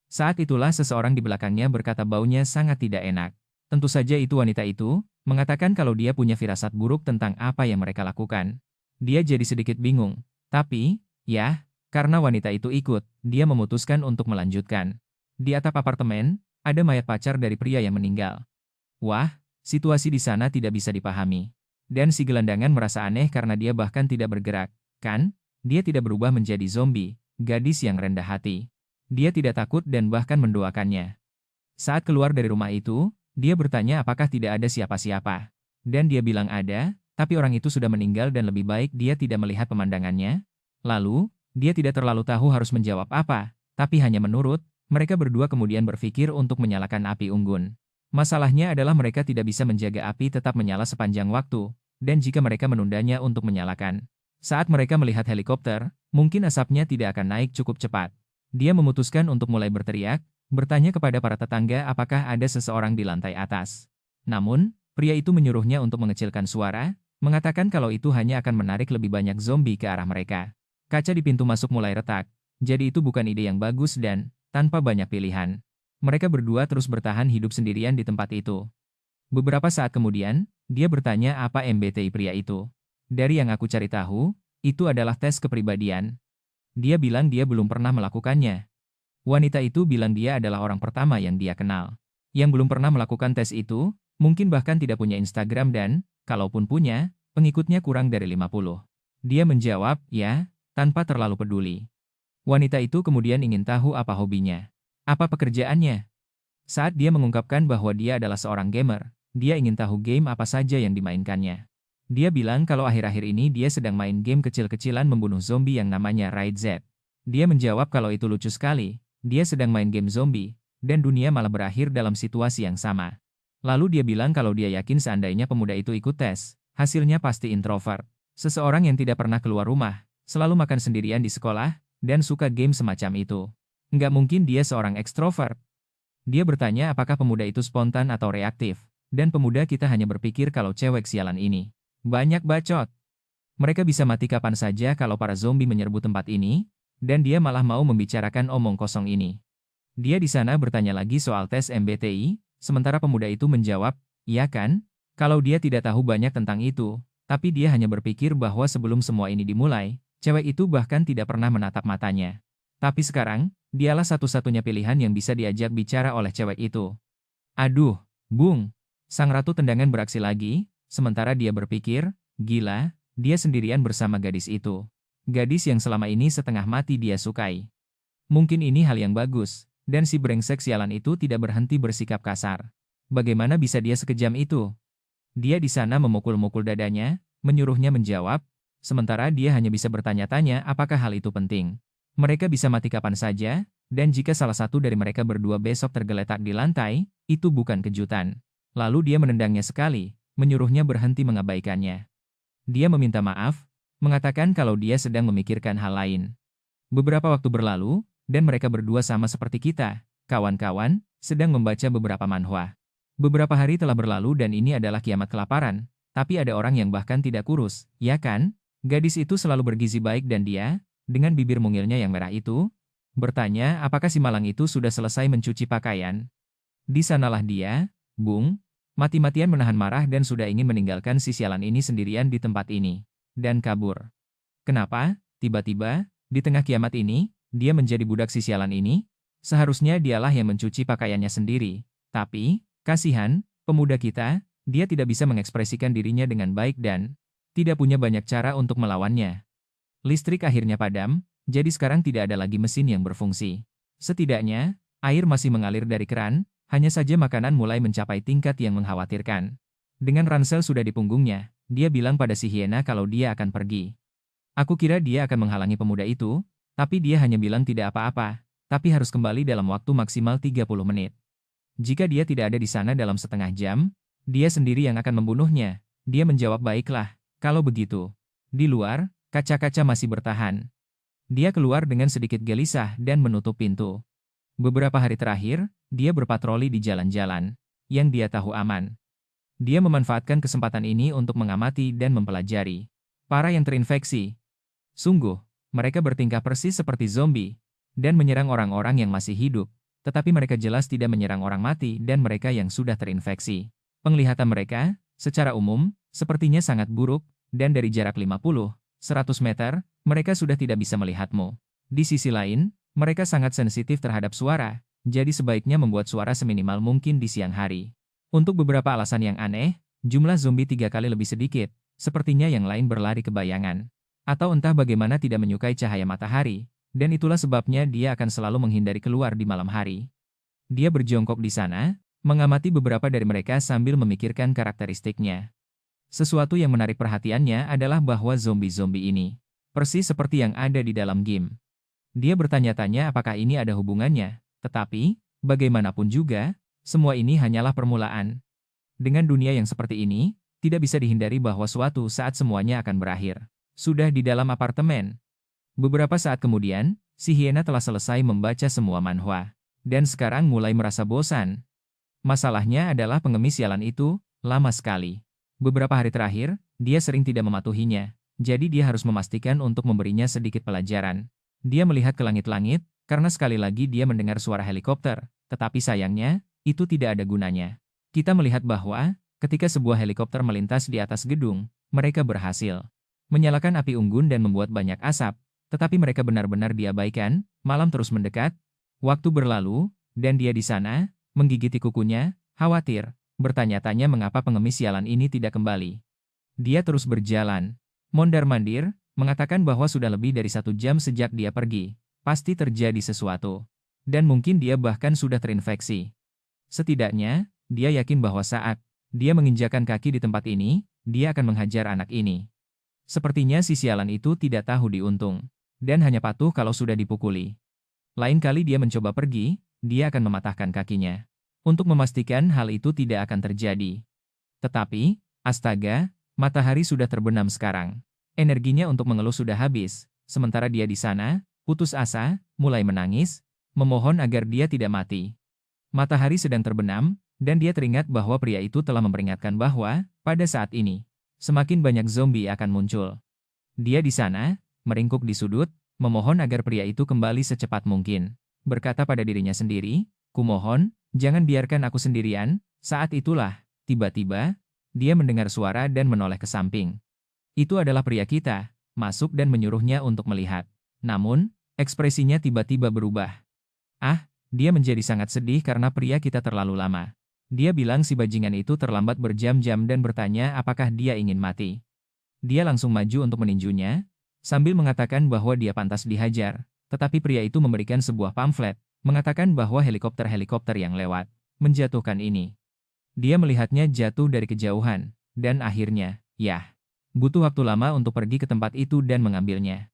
Saat itulah seseorang di belakangnya berkata baunya sangat tidak enak. Tentu saja itu wanita itu, mengatakan kalau dia punya firasat buruk tentang apa yang mereka lakukan. Dia jadi sedikit bingung. Tapi, ya, karena wanita itu ikut, dia memutuskan untuk melanjutkan. Di atap apartemen, ada mayat pacar dari pria yang meninggal. Wah, situasi di sana tidak bisa dipahami. Dan si gelandangan merasa aneh karena dia bahkan tidak bergerak, kan? Dia tidak berubah menjadi zombie, gadis yang rendah hati. Dia tidak takut dan bahkan mendoakannya. Saat keluar dari rumah itu, dia bertanya apakah tidak ada siapa-siapa. Dan dia bilang ada, tapi orang itu sudah meninggal dan lebih baik dia tidak melihat pemandangannya. Lalu, dia tidak terlalu tahu harus menjawab apa, tapi hanya menurut. Mereka berdua kemudian berpikir untuk menyalakan api unggun. Masalahnya adalah mereka tidak bisa menjaga api tetap menyala sepanjang waktu, dan jika mereka menundanya untuk menyalakan. Saat mereka melihat helikopter, mungkin asapnya tidak akan naik cukup cepat. Dia memutuskan untuk mulai berteriak, bertanya kepada para tetangga apakah ada seseorang di lantai atas. Namun, pria itu menyuruhnya untuk mengecilkan suara, mengatakan kalau itu hanya akan menarik lebih banyak zombie ke arah mereka. Kaca di pintu masuk mulai retak, jadi itu bukan ide yang bagus dan, tanpa banyak pilihan, mereka berdua terus bertahan hidup sendirian di tempat itu. Beberapa saat kemudian, dia bertanya apa MBTI pria itu. Dari yang aku cari tahu, itu adalah tes kepribadian. Dia bilang dia belum pernah melakukannya. Wanita itu bilang dia adalah orang pertama yang dia kenal. Yang belum pernah melakukan tes itu, mungkin bahkan tidak punya Instagram dan, kalaupun punya, pengikutnya kurang dari 50. Dia menjawab, ya, tanpa terlalu peduli. Wanita itu kemudian ingin tahu apa hobinya. Apa pekerjaannya? Saat dia mengungkapkan bahwa dia adalah seorang gamer, dia ingin tahu game apa saja yang dimainkannya. Dia bilang kalau akhir-akhir ini dia sedang main game kecil-kecilan membunuh zombie yang namanya Raid Z. Dia menjawab kalau itu lucu sekali, dia sedang main game zombie, dan dunia malah berakhir dalam situasi yang sama. Lalu dia bilang kalau dia yakin seandainya pemuda itu ikut tes, hasilnya pasti introvert. Seseorang yang tidak pernah keluar rumah, selalu makan sendirian di sekolah, dan suka game semacam itu. Nggak mungkin dia seorang ekstrovert. Dia bertanya apakah pemuda itu spontan atau reaktif, dan pemuda kita hanya berpikir kalau cewek sialan ini banyak bacot. Mereka bisa mati kapan saja kalau para zombie menyerbu tempat ini, dan dia malah mau membicarakan omong kosong ini. Dia di sana bertanya lagi soal tes MBTI, sementara pemuda itu menjawab, iya kan? Kalau dia tidak tahu banyak tentang itu, tapi dia hanya berpikir bahwa sebelum semua ini dimulai, cewek itu bahkan tidak pernah menatap matanya. Tapi sekarang, dialah satu-satunya pilihan yang bisa diajak bicara oleh cewek itu. Aduh, Bung! Sang ratu tendangan beraksi lagi, sementara dia berpikir, gila, dia sendirian bersama gadis itu. Gadis yang selama ini setengah mati dia sukai. Mungkin ini hal yang bagus, dan si brengsek sialan itu tidak berhenti bersikap kasar. Bagaimana bisa dia sekejam itu? Dia di sana memukul-mukul dadanya, menyuruhnya menjawab, sementara dia hanya bisa bertanya-tanya apakah hal itu penting. Mereka bisa mati kapan saja, dan jika salah satu dari mereka berdua besok tergeletak di lantai, itu bukan kejutan. Lalu dia menendangnya sekali, menyuruhnya berhenti mengabaikannya. Dia meminta maaf, mengatakan kalau dia sedang memikirkan hal lain. Beberapa waktu berlalu, dan mereka berdua sama seperti kita, kawan-kawan, sedang membaca beberapa manhwa. Beberapa hari telah berlalu dan ini adalah kiamat kelaparan, tapi ada orang yang bahkan tidak kurus, ya kan? Gadis itu selalu bergizi baik dan dia, dengan bibir mungilnya yang merah itu, bertanya apakah si malang itu sudah selesai mencuci pakaian. Di sanalah dia, Bung, mati-matian menahan marah dan sudah ingin meninggalkan si sialan ini sendirian di tempat ini, dan kabur. Kenapa, tiba-tiba, di tengah kiamat ini, dia menjadi budak si sialan ini? Seharusnya dialah yang mencuci pakaiannya sendiri. Tapi, kasihan, pemuda kita, dia tidak bisa mengekspresikan dirinya dengan baik dan tidak punya banyak cara untuk melawannya. Listrik akhirnya padam, jadi sekarang tidak ada lagi mesin yang berfungsi. Setidaknya, air masih mengalir dari keran, hanya saja makanan mulai mencapai tingkat yang mengkhawatirkan. Dengan ransel sudah di punggungnya, dia bilang pada si hiena kalau dia akan pergi. Aku kira dia akan menghalangi pemuda itu, tapi dia hanya bilang tidak apa-apa, tapi harus kembali dalam waktu maksimal 30 menit. Jika dia tidak ada di sana dalam setengah jam, dia sendiri yang akan membunuhnya. Dia menjawab baiklah, kalau begitu. Di luar, kaca-kaca masih bertahan. Dia keluar dengan sedikit gelisah dan menutup pintu. Beberapa hari terakhir, dia berpatroli di jalan-jalan yang dia tahu aman. Dia memanfaatkan kesempatan ini untuk mengamati dan mempelajari para yang terinfeksi. Sungguh, mereka bertingkah persis seperti zombie, dan menyerang orang-orang yang masih hidup, tetapi mereka jelas tidak menyerang orang mati dan mereka yang sudah terinfeksi. Penglihatan mereka, secara umum, sepertinya sangat buruk, dan dari jarak 50-100 meter, mereka sudah tidak bisa melihatmu. Di sisi lain, mereka sangat sensitif terhadap suara, jadi sebaiknya membuat suara seminimal mungkin di siang hari. Untuk beberapa alasan yang aneh, jumlah zombie 3 kali lebih sedikit, sepertinya yang lain berlari ke bayangan. Atau entah bagaimana tidak menyukai cahaya matahari, dan itulah sebabnya dia akan selalu menghindari keluar di malam hari. Dia berjongkok di sana, mengamati beberapa dari mereka sambil memikirkan karakteristiknya. Sesuatu yang menarik perhatiannya adalah bahwa zombie-zombie ini, persis seperti yang ada di dalam game. Dia bertanya-tanya apakah ini ada hubungannya, tetapi, bagaimanapun juga, semua ini hanyalah permulaan. Dengan dunia yang seperti ini, tidak bisa dihindari bahwa suatu saat semuanya akan berakhir. Sudah di dalam apartemen. Beberapa saat kemudian, si hiena telah selesai membaca semua manhwa, dan sekarang mulai merasa bosan. Masalahnya adalah pengemis sialan itu, lama sekali. Beberapa hari terakhir, dia sering tidak mematuhinya, jadi dia harus memastikan untuk memberinya sedikit pelajaran. Dia melihat ke langit-langit, karena sekali lagi dia mendengar suara helikopter, tetapi sayangnya, itu tidak ada gunanya. Kita melihat bahwa, ketika sebuah helikopter melintas di atas gedung, mereka berhasil menyalakan api unggun dan membuat banyak asap, tetapi mereka benar-benar diabaikan. Malam terus mendekat, waktu berlalu, dan dia di sana, menggigiti kukunya, khawatir, bertanya-tanya mengapa pengemis sialan ini tidak kembali. Dia terus berjalan, mondar-mandir, mengatakan bahwa sudah lebih dari 1 jam sejak dia pergi, pasti terjadi sesuatu. Dan mungkin dia bahkan sudah terinfeksi. Setidaknya, dia yakin bahwa saat dia menginjakan kaki di tempat ini, dia akan menghajar anak ini. Sepertinya si sialan itu tidak tahu diuntung, dan hanya patuh kalau sudah dipukuli. Lain kali dia mencoba pergi, dia akan mematahkan kakinya. Untuk memastikan hal itu tidak akan terjadi. Tetapi, astaga, matahari sudah terbenam sekarang. Energinya untuk mengeluh sudah habis, sementara dia di sana, putus asa, mulai menangis, memohon agar dia tidak mati. Matahari sedang terbenam, dan dia teringat bahwa pria itu telah memperingatkan bahwa, pada saat ini, semakin banyak zombie akan muncul. Dia di sana, meringkuk di sudut, memohon agar pria itu kembali secepat mungkin. Berkata pada dirinya sendiri, kumohon, jangan biarkan aku sendirian. Saat itulah, tiba-tiba, dia mendengar suara dan menoleh ke samping. Itu adalah pria kita, masuk dan menyuruhnya untuk melihat. Namun, ekspresinya tiba-tiba berubah. Dia menjadi sangat sedih karena pria kita terlalu lama. Dia bilang si bajingan itu terlambat berjam-jam dan bertanya apakah dia ingin mati. Dia langsung maju untuk meninjunya. sambil mengatakan bahwa dia pantas dihajar, tetapi pria itu memberikan sebuah pamflet, mengatakan bahwa helikopter-helikopter yang lewat menjatuhkan ini. Dia melihatnya jatuh dari kejauhan, dan akhirnya, butuh waktu lama untuk pergi ke tempat itu dan mengambilnya.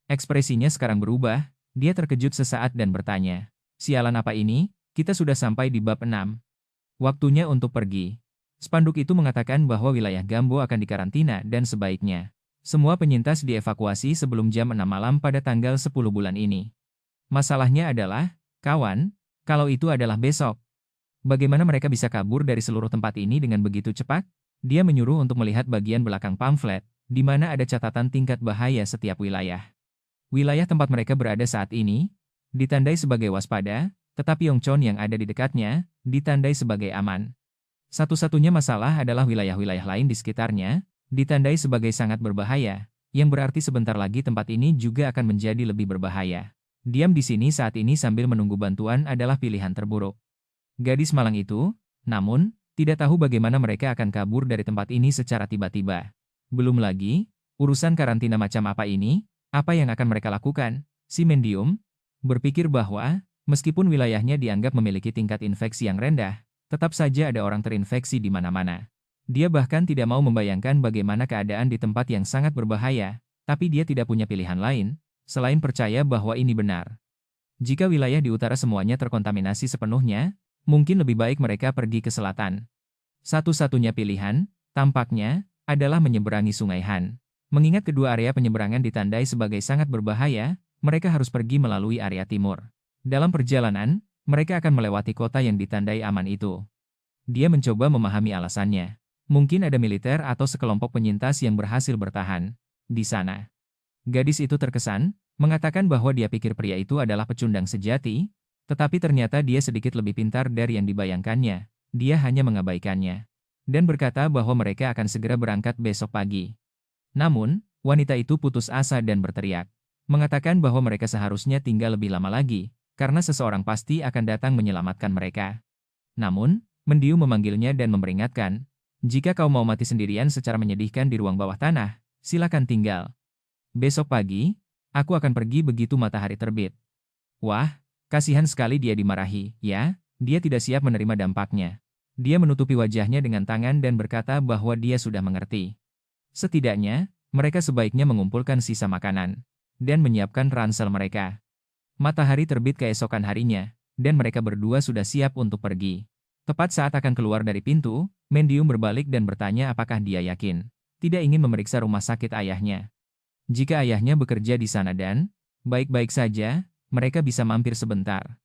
Ekspresinya sekarang berubah, dia terkejut sesaat dan bertanya, "Sialan apa ini? Kita sudah sampai di bab 6. Waktunya untuk pergi." Spanduk itu mengatakan bahwa wilayah Gambo akan dikarantina dan sebaiknya semua penyintas dievakuasi sebelum jam 6 malam pada tanggal 10 bulan ini. Masalahnya adalah, kawan, kalau itu adalah besok, bagaimana mereka bisa kabur dari seluruh tempat ini dengan begitu cepat? Dia menyuruh untuk melihat bagian belakang pamflet, di mana ada catatan tingkat bahaya setiap wilayah. Wilayah tempat mereka berada saat ini ditandai sebagai waspada, tetapi Yongchon yang ada di dekatnya ditandai sebagai aman. Satu-satunya masalah adalah wilayah-wilayah lain di sekitarnya ditandai sebagai sangat berbahaya, yang berarti sebentar lagi tempat ini juga akan menjadi lebih berbahaya. Diam di sini saat ini sambil menunggu bantuan adalah pilihan terburuk. Gadis malang itu, namun, tidak tahu bagaimana mereka akan kabur dari tempat ini secara tiba-tiba. Belum lagi, urusan karantina macam apa ini, apa yang akan mereka lakukan? Si Mendium berpikir bahwa, meskipun wilayahnya dianggap memiliki tingkat infeksi yang rendah, tetap saja ada orang terinfeksi di mana-mana. Dia bahkan tidak mau membayangkan bagaimana keadaan di tempat yang sangat berbahaya, tapi dia tidak punya pilihan lain, selain percaya bahwa ini benar. Jika wilayah di utara semuanya terkontaminasi sepenuhnya, mungkin lebih baik mereka pergi ke selatan. Satu-satunya pilihan, tampaknya, adalah menyeberangi Sungai Han. Mengingat kedua area penyeberangan ditandai sebagai sangat berbahaya, mereka harus pergi melalui area timur. Dalam perjalanan, mereka akan melewati kota yang ditandai aman itu. Dia mencoba memahami alasannya. Mungkin ada militer atau sekelompok penyintas yang berhasil bertahan di sana. Gadis itu terkesan, mengatakan bahwa dia pikir pria itu adalah pecundang sejati, tetapi ternyata dia sedikit lebih pintar dari yang dibayangkannya. Dia hanya mengabaikannya dan berkata bahwa mereka akan segera berangkat besok pagi. Namun, wanita itu putus asa dan berteriak, mengatakan bahwa mereka seharusnya tinggal lebih lama lagi, karena seseorang pasti akan datang menyelamatkan mereka. Namun, Mendiu memanggilnya dan memperingatkan, "Jika kau mau mati sendirian secara menyedihkan di ruang bawah tanah, silakan tinggal. Besok pagi, aku akan pergi begitu matahari terbit." Wah, kasihan sekali dia dimarahi, ya, dia tidak siap menerima dampaknya. Dia menutupi wajahnya dengan tangan dan berkata bahwa dia sudah mengerti. Setidaknya, mereka sebaiknya mengumpulkan sisa makanan dan menyiapkan ransel mereka. Matahari terbit keesokan harinya, dan mereka berdua sudah siap untuk pergi. Tepat saat akan keluar dari pintu, Mendium berbalik dan bertanya apakah dia yakin tidak ingin memeriksa rumah sakit ayahnya. Jika ayahnya bekerja di sana dan baik-baik saja, mereka bisa mampir sebentar.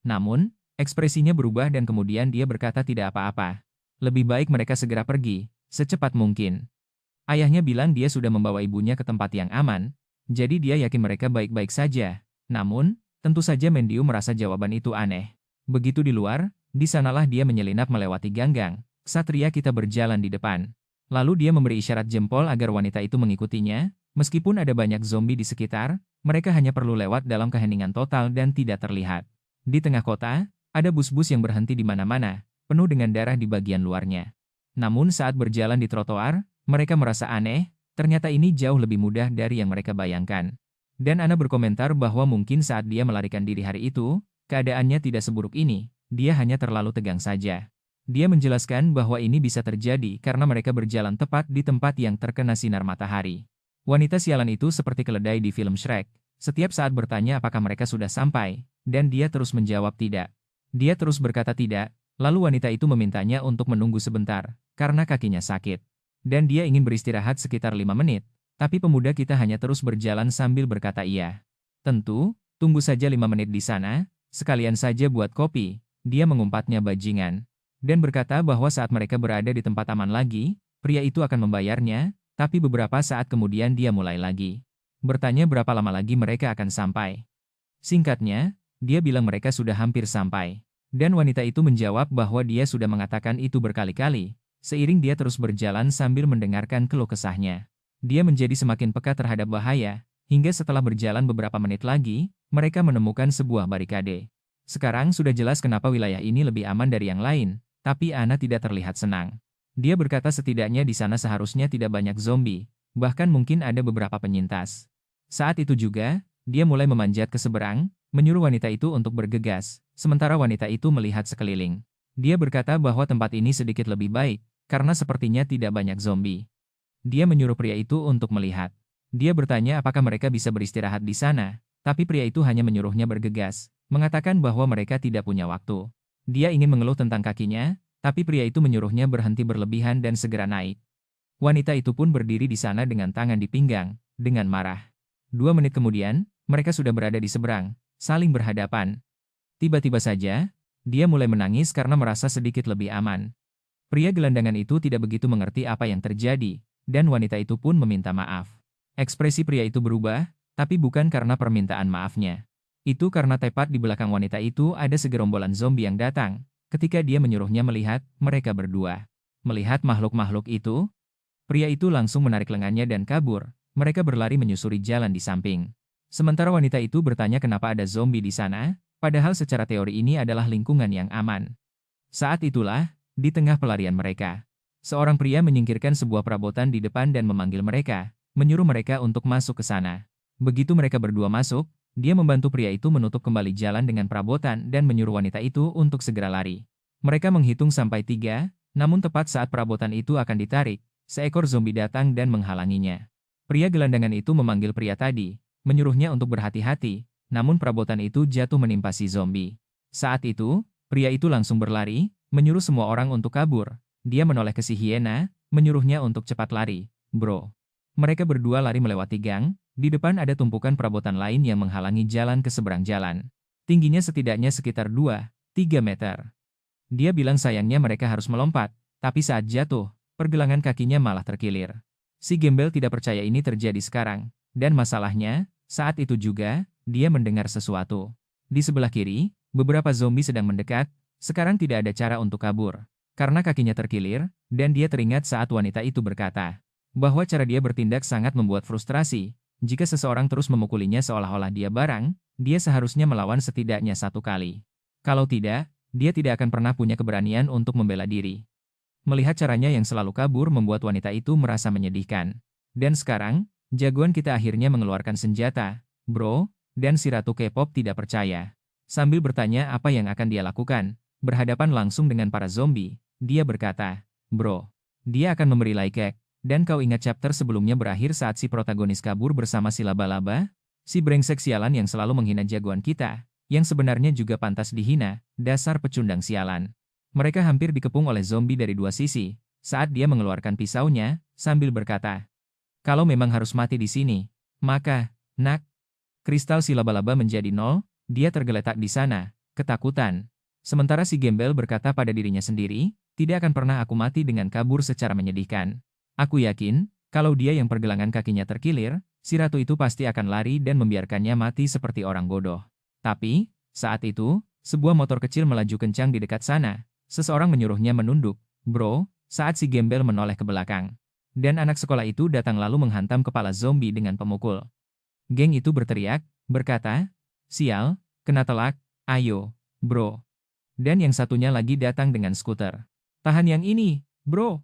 Namun, ekspresinya berubah dan kemudian dia berkata tidak apa-apa. Lebih baik mereka segera pergi, secepat mungkin. Ayahnya bilang dia sudah membawa ibunya ke tempat yang aman, jadi dia yakin mereka baik-baik saja. Namun, tentu saja Mendiu merasa jawaban itu aneh. Begitu di luar, di sanalah dia menyelinap melewati ganggang. Ksatria kita berjalan di depan. Lalu dia memberi isyarat jempol agar wanita itu mengikutinya. Meskipun ada banyak zombie di sekitar, mereka hanya perlu lewat dalam keheningan total dan tidak terlihat. Di tengah kota, ada bus-bus yang berhenti di mana-mana, penuh dengan darah di bagian luarnya. Namun saat berjalan di trotoar, mereka merasa aneh, ternyata ini jauh lebih mudah dari yang mereka bayangkan. Dan Ana berkomentar bahwa mungkin saat dia melarikan diri hari itu, keadaannya tidak seburuk ini, dia hanya terlalu tegang saja. Dia menjelaskan bahwa ini bisa terjadi karena mereka berjalan tepat di tempat yang terkena sinar matahari. Wanita sialan itu seperti keledai di film Shrek, setiap saat bertanya apakah mereka sudah sampai, dan dia terus menjawab tidak. Dia terus berkata tidak, lalu wanita itu memintanya untuk menunggu sebentar, karena kakinya sakit. Dan dia ingin beristirahat sekitar 5 menit, tapi pemuda kita hanya terus berjalan sambil berkata iya. Tentu, tunggu saja 5 menit di sana, sekalian saja buat kopi, dia mengumpatnya bajingan. Dan berkata bahwa saat mereka berada di tempat aman lagi, pria itu akan membayarnya, tapi beberapa saat kemudian dia mulai lagi bertanya berapa lama lagi mereka akan sampai. Singkatnya, dia bilang mereka sudah hampir sampai. Dan wanita itu menjawab bahwa dia sudah mengatakan itu berkali-kali. Seiring dia terus berjalan sambil mendengarkan keluh kesahnya. Dia menjadi semakin peka terhadap bahaya, hingga setelah berjalan beberapa menit lagi, mereka menemukan sebuah barikade. Sekarang sudah jelas kenapa wilayah ini lebih aman dari yang lain, tapi Ana tidak terlihat senang. Dia berkata setidaknya di sana seharusnya tidak banyak zombie, bahkan mungkin ada beberapa penyintas. Saat itu juga, dia mulai memanjat ke seberang, menyuruh wanita itu untuk bergegas, sementara wanita itu melihat sekeliling. Dia berkata bahwa tempat ini sedikit lebih baik, karena sepertinya tidak banyak zombie. Dia menyuruh pria itu untuk melihat. Dia bertanya apakah mereka bisa beristirahat di sana, tapi pria itu hanya menyuruhnya bergegas, mengatakan bahwa mereka tidak punya waktu. Dia ingin mengeluh tentang kakinya, tapi pria itu menyuruhnya berhenti berlebihan dan segera naik. Wanita itu pun berdiri di sana dengan tangan di pinggang, dengan marah. 2 menit kemudian, mereka sudah berada di seberang, saling berhadapan. Tiba-tiba saja, dia mulai menangis karena merasa sedikit lebih aman. Pria gelandangan itu tidak begitu mengerti apa yang terjadi, dan wanita itu pun meminta maaf. Ekspresi pria itu berubah, tapi bukan karena permintaan maafnya. Itu karena tepat di belakang wanita itu ada segerombolan zombie yang datang, ketika dia menyuruhnya melihat mereka berdua. Melihat makhluk-makhluk itu, pria itu langsung menarik lengannya dan kabur. Mereka berlari menyusuri jalan di samping. Sementara wanita itu bertanya kenapa ada zombie di sana, padahal secara teori ini adalah lingkungan yang aman. Saat itulah, di tengah pelarian mereka, seorang pria menyingkirkan sebuah perabotan di depan dan memanggil mereka, menyuruh mereka untuk masuk ke sana. Begitu mereka berdua masuk, dia membantu pria itu menutup kembali jalan dengan perabotan dan menyuruh wanita itu untuk segera lari. Mereka menghitung sampai 3, namun tepat saat perabotan itu akan ditarik, seekor zombie datang dan menghalanginya. Pria gelandangan itu memanggil pria tadi, menyuruhnya untuk berhati-hati, namun perabotan itu jatuh menimpa si zombie. Saat itu, pria itu langsung berlari, menyuruh semua orang untuk kabur. Dia menoleh ke si hiena, menyuruhnya untuk cepat lari. Bro. Mereka berdua lari melewati gang, di depan ada tumpukan perabotan lain yang menghalangi jalan ke seberang jalan. Tingginya setidaknya sekitar 2-3 meter. Dia bilang sayangnya mereka harus melompat, tapi saat jatuh, pergelangan kakinya malah terkilir. Si gembel tidak percaya ini terjadi sekarang, dan masalahnya, saat itu juga, dia mendengar sesuatu. Di sebelah kiri, beberapa zombie sedang mendekat, sekarang tidak ada cara untuk kabur. Karena kakinya terkilir, dan dia teringat saat wanita itu berkata, bahwa cara dia bertindak sangat membuat frustrasi. Jika seseorang terus memukulinya seolah-olah dia barang, dia seharusnya melawan setidaknya 1 kali. Kalau tidak, dia tidak akan pernah punya keberanian untuk membela diri. Melihat caranya yang selalu kabur membuat wanita itu merasa menyedihkan. Dan sekarang, jagoan kita akhirnya mengeluarkan senjata, bro, dan si Ratu K-pop tidak percaya. Sambil bertanya apa yang akan dia lakukan, berhadapan langsung dengan para zombie, dia berkata, bro, dia akan memberi like, dan kau ingat chapter sebelumnya berakhir saat si protagonis kabur bersama si laba-laba? Si brengsek sialan yang selalu menghina jagoan kita, yang sebenarnya juga pantas dihina, dasar pecundang sialan. Mereka hampir dikepung oleh zombie dari 2 sisi, saat dia mengeluarkan pisaunya, sambil berkata, kalau memang harus mati di sini, maka, nak, kristal si laba-laba menjadi 0, dia tergeletak di sana, ketakutan. Sementara si gembel berkata pada dirinya sendiri, tidak akan pernah aku mati dengan kabur secara menyedihkan. Aku yakin, kalau dia yang pergelangan kakinya terkilir, si ratu itu pasti akan lari dan membiarkannya mati seperti orang bodoh. Tapi, saat itu, sebuah motor kecil melaju kencang di dekat sana. Seseorang menyuruhnya menunduk, bro, saat si gembel menoleh ke belakang. Dan anak sekolah itu datang lalu menghantam kepala zombie dengan pemukul. Geng itu berteriak, berkata, sial, kena telak, ayo, bro. Dan yang satunya lagi datang dengan skuter. Tahan yang ini, bro.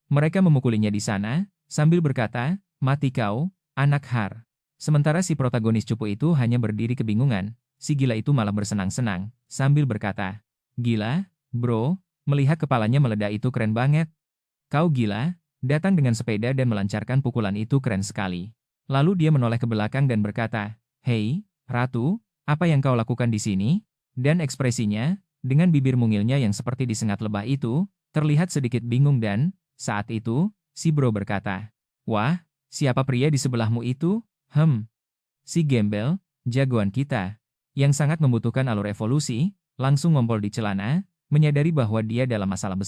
Mereka memukulinya di sana, sambil berkata, mati kau, anak har. Sementara si protagonis cupu itu hanya berdiri kebingungan, si gila itu malah bersenang-senang, sambil berkata, gila? Bro, melihat kepalanya meledak itu keren banget. Kau gila, datang dengan sepeda dan melancarkan pukulan itu keren sekali. Lalu dia menoleh ke belakang dan berkata, hei, Ratu, apa yang kau lakukan di sini? Dan ekspresinya, dengan bibir mungilnya yang seperti disengat lebah itu, terlihat sedikit bingung dan, saat itu, si bro berkata, wah, siapa pria di sebelahmu itu? Si gembel, jagoan kita, yang sangat membutuhkan alur evolusi, langsung ngompol di celana, menyadari bahwa dia dalam masalah besar.